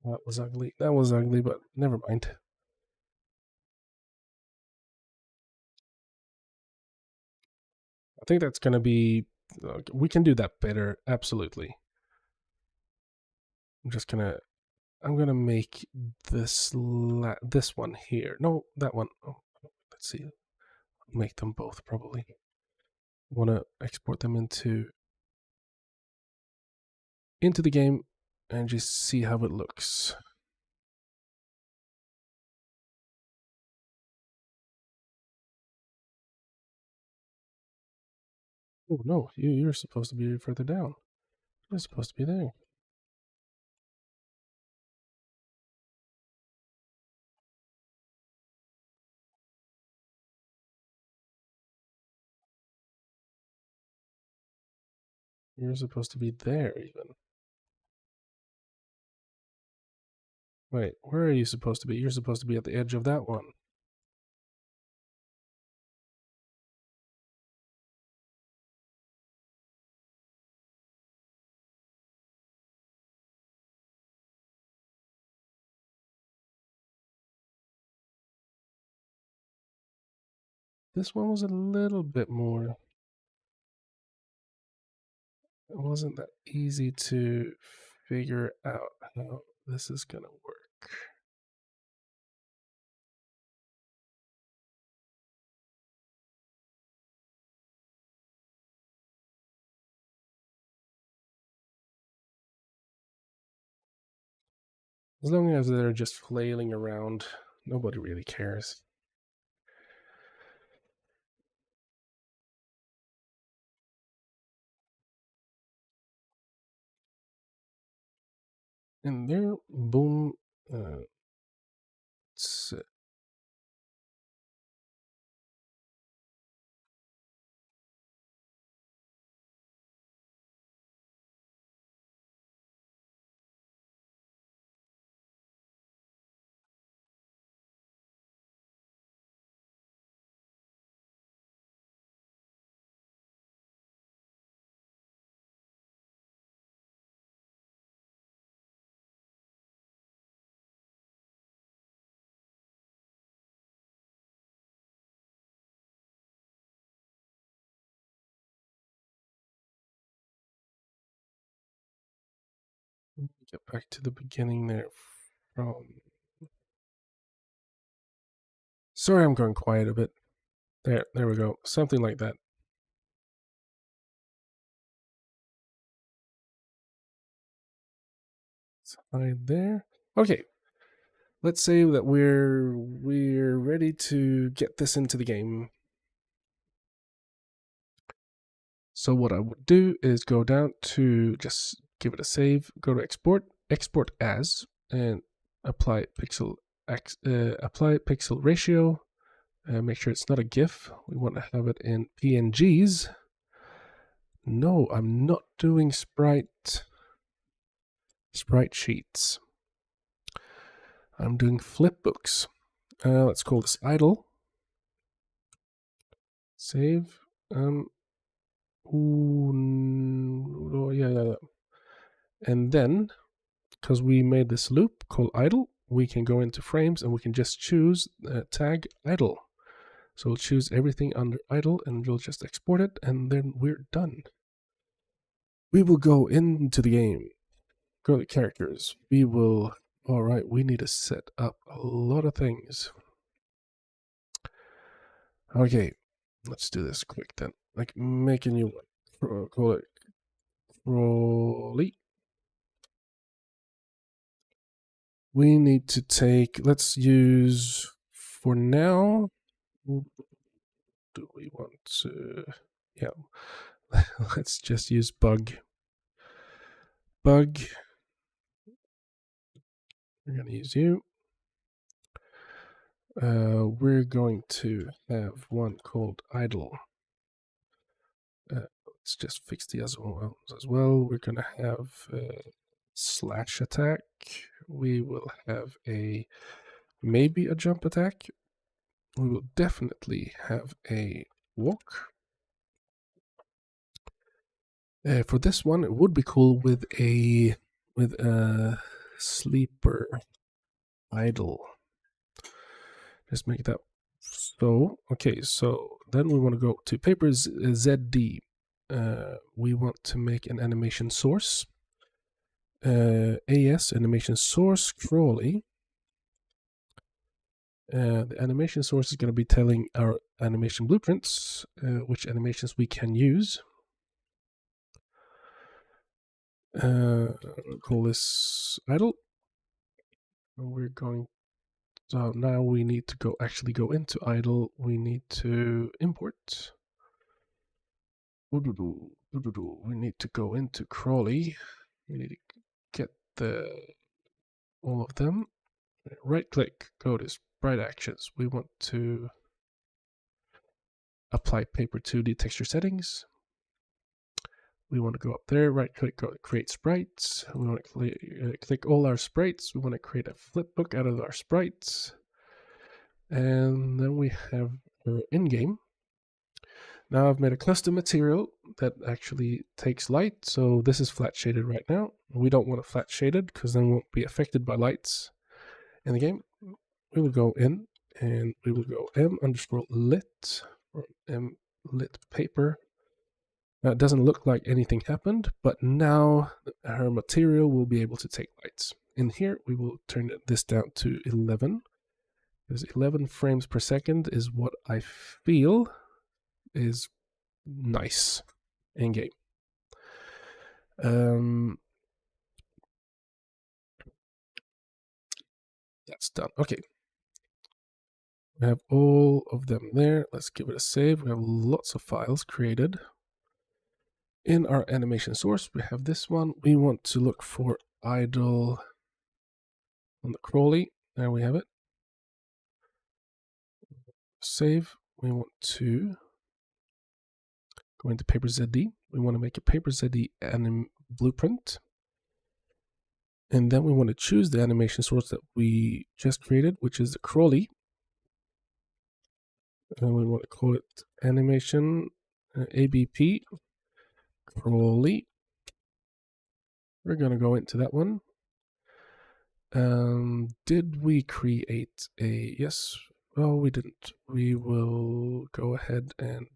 That was ugly. That was ugly, but never mind. I think that's gonna be. We can do that better. Absolutely. I'm just gonna. I'm gonna make this this one here. No, that one. Oh, let's see. I'll make them both probably. Want to export them into the game and just see how it looks. Oh no, you're supposed to be further down. You're supposed to be there. You're supposed to be there even. Wait, where are you supposed to be? You're supposed to be at the edge of that one. This one was a little bit more. It wasn't that easy to figure out how this is gonna work. As long as they're just flailing around, nobody really cares. And there, boom. It's, Get back to the beginning there from... Sorry, I'm going quiet a bit. There we go. Something like that. Let's hide there. Okay. Let's say that we're ready to get this into the game. So what I would do is go down to just give it a save, go to export, export as, and apply pixel ratio. Make sure it's not a GIF. We want to have it in PNGs. No, I'm not doing sprite sheets. I'm doing flipbooks. Let's call this idle. Save. Yeah. And then, because we made this loop called idle, we can go into frames and we can just choose tag idle. So we'll choose everything under idle and we'll just export it, and then we're done. We will go into the game. Go to characters. We will... All right, we need to set up a lot of things. Okay, let's do this quick then. Like, make a new one. Call it Crawley. We need to take... Let's use... For now... Do we want to... Yeah. Let's just use bug. Bug. We're going to use you. We're going to have one called idle. Let's just fix the other ones as well. We're going to have slash attack. We will have maybe a jump attack. We will definitely have a walk. For this one, it would be cool with a sleeper idle. Just make that so. Okay, so then we want to go to paper ZD. We want to make an animation source. AS animation source Crawley. The animation source is going to be telling our animation blueprints which animations we can use. Call this idle. We're going... So now we need to actually go into idle. We need to import. We need to go into Crawley. We need to get all of them. Right click, go to sprite actions. We want to apply paper 2D texture settings. We want to go up there, right click, go to create sprites. We want to click all our sprites. We want to create a flipbook out of our sprites. And then we have our in-game. Now I've made a custom material that actually takes light. So this is flat shaded right now. We don't want it flat shaded because then we won't be affected by lights in the game. We will go in and we will go m_lit or m_lit paper. Now it doesn't look like anything happened, but now our material will be able to take lights. In here, we will turn this down to 11. Because 11 frames per second is what I feel is nice in game. That's done. Okay. We have all of them there. Let's give it a save. We have lots of files created. In our animation source, we have this one. We want to look for idle on the Crawley. There we have it. Save. We want to go into paper ZD. We want to make a paper ZD blueprint. And then we want to choose the animation source that we just created, which is the Crawley. And we want to call it animation ABP Crawley. We're going to go into that one. Did we create a... Yes. Oh, we didn't. We will go ahead and...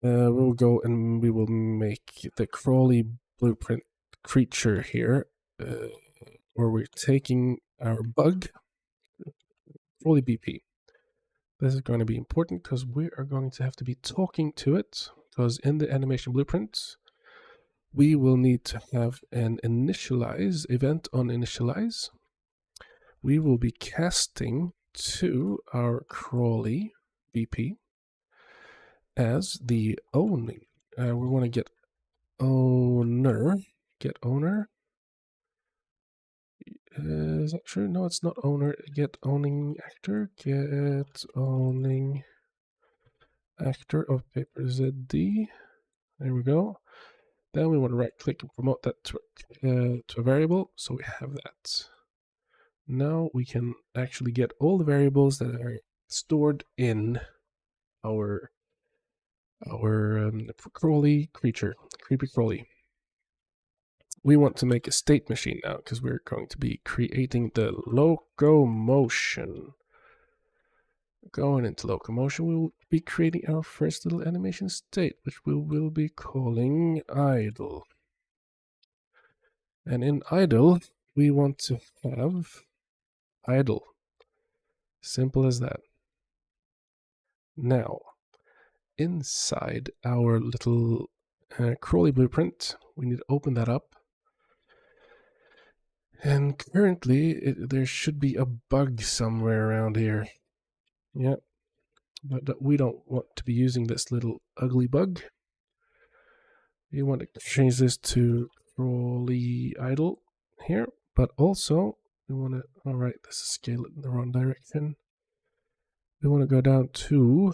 we'll go and we will make the Crawley blueprint creature here, where we're taking our bug, Crawly BP. This is going to be important because we are going to have to be talking to it, because in the animation blueprint, we will need to have an initialize event on initialize. We will be casting to our Crawly BP as the owning. We want to get owner. Get owner. Is that true? No, it's not owner. Get owning actor. Get owning actor of paper ZD. There we go. Then we want to right click and promote that to a variable. So we have that. Now we can actually get all the variables that are stored in our Crawly creature, creepy Crawly. We want to make a state machine now because we're going to be creating the locomotion. Going into locomotion, we will be creating our first little animation state, which we will be calling idle. And in idle, we want to have idle. Simple as that. Now, inside our little Crawly blueprint, we need to open that up. And currently, there should be a bug somewhere around here. Yeah, but we don't want to be using this little ugly bug. We want to change this to Crawly idle here, but also we want to, all right, this is scale it in the wrong direction. We want to go down to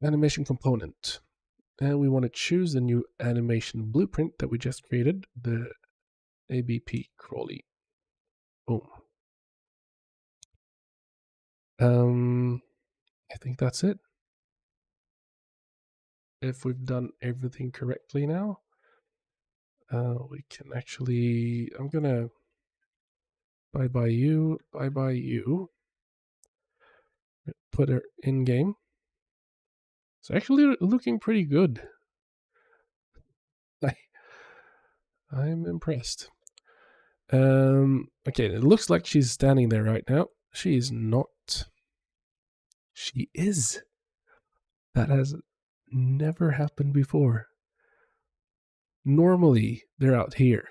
animation component. And we want to choose the new animation blueprint that we just created, the ABP Crawly. Boom. I think that's it. If we've done everything correctly now, we can actually, I'm gonna bye-bye you, put her in game. It's actually looking pretty good. I'm impressed. Okay, it looks like she's standing there right now. She is not. She is. That has never happened before. Normally, they're out here.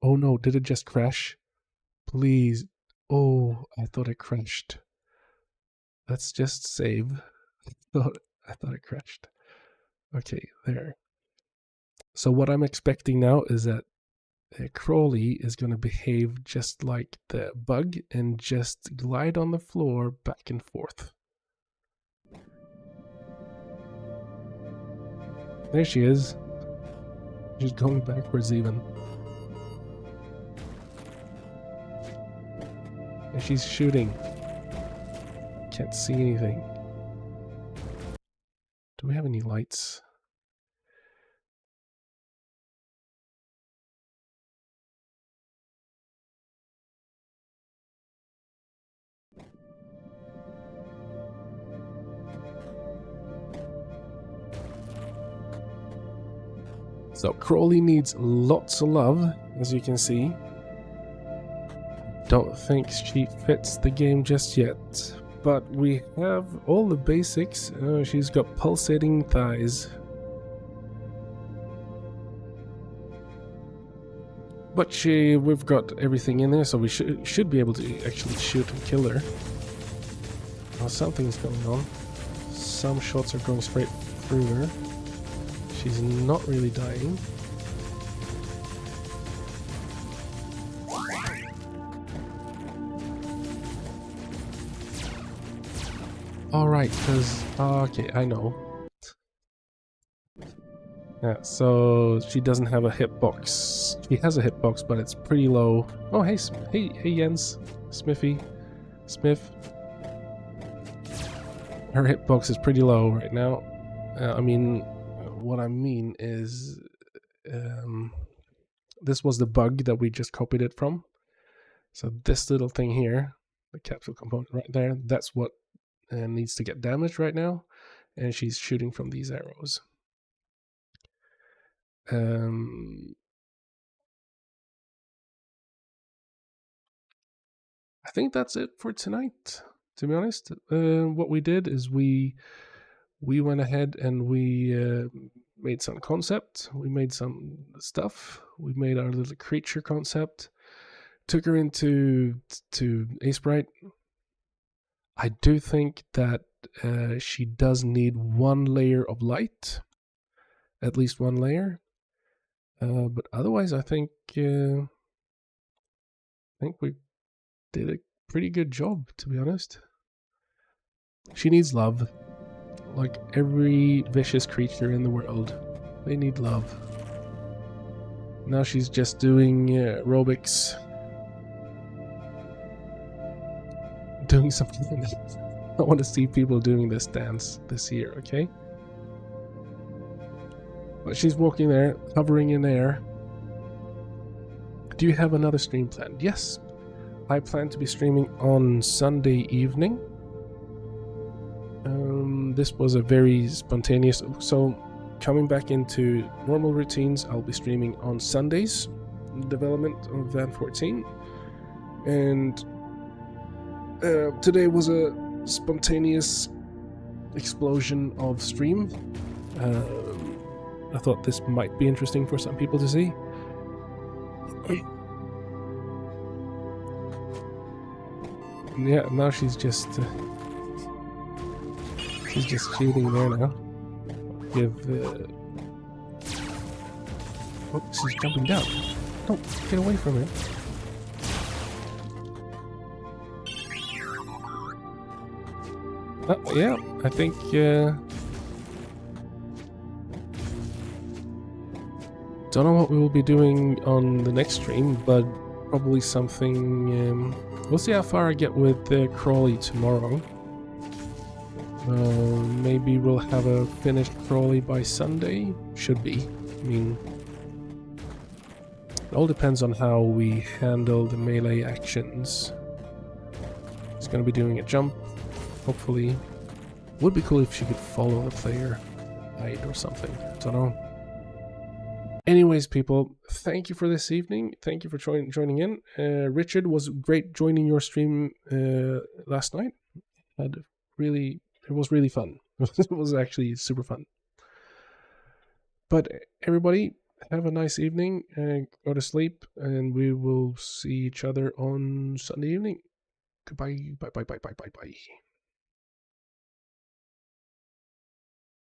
Oh no, did it just crash? Please. Oh, I thought it crashed. Let's just save. I thought it crashed. Okay, there. So what I'm expecting now is that Crawly is going to behave just like the bug and just glide on the floor back and forth. There she is. She's going backwards even. And she's shooting. Can't see anything. Do we have any lights? So Crawly needs lots of love, as you can see. Don't think she fits the game just yet, but we have all the basics. She's got pulsating thighs. But we've got everything in there, so we should be able to actually shoot and kill her. Oh, something's going on. Some shots are going straight through her. She's not really dying. Alright, because... okay, I know. Yeah, so she doesn't have a hitbox. She has a hitbox, but it's pretty low. Oh, hey Jens. Smith. Her hitbox is pretty low right now. I mean... what I mean is, this was the bug that we just copied it from. So this little thing here, the capsule component right there, that's what needs to get damaged right now. and she's shooting from these arrows. I think that's it for tonight, to be honest. What we did is we went ahead and we made some concept. We made some stuff. We made our little creature concept. Took her into Acebright. I do think that she does need one layer of light, at least one layer. But otherwise, I think we did a pretty good job, to be honest. She needs love. Like every vicious creature in the world, they need love. Now she's just doing aerobics. Doing something. I want to see people doing this dance this year, okay? But she's walking there, hovering in air. Do you have another stream planned? Yes. I plan to be streaming on Sunday evening. This was a very spontaneous... So, coming back into normal routines, I'll be streaming on Sundays, development of Van-14. And today was a spontaneous explosion of stream. I thought this might be interesting for some people to see. Yeah, now she's just shooting there now. Give oh, she's jumping down. Don't get away from her. Yeah, I think don't know what we will be doing on the next stream, but probably something. We'll see how far I get with Crawley tomorrow. Maybe we'll have a finished Crawley by Sunday. Should be. I mean, it all depends on how we handle the melee actions. He's going to be doing a jump, hopefully. Would be cool if she could follow the player height or something. Don't know. Anyways, people, thank you for this evening. Thank you for joining in. Richard, was great joining your stream last night. It was really fun. It was actually super fun. But everybody, have a nice evening and go to sleep, and we will see each other on Sunday evening. Goodbye. Bye.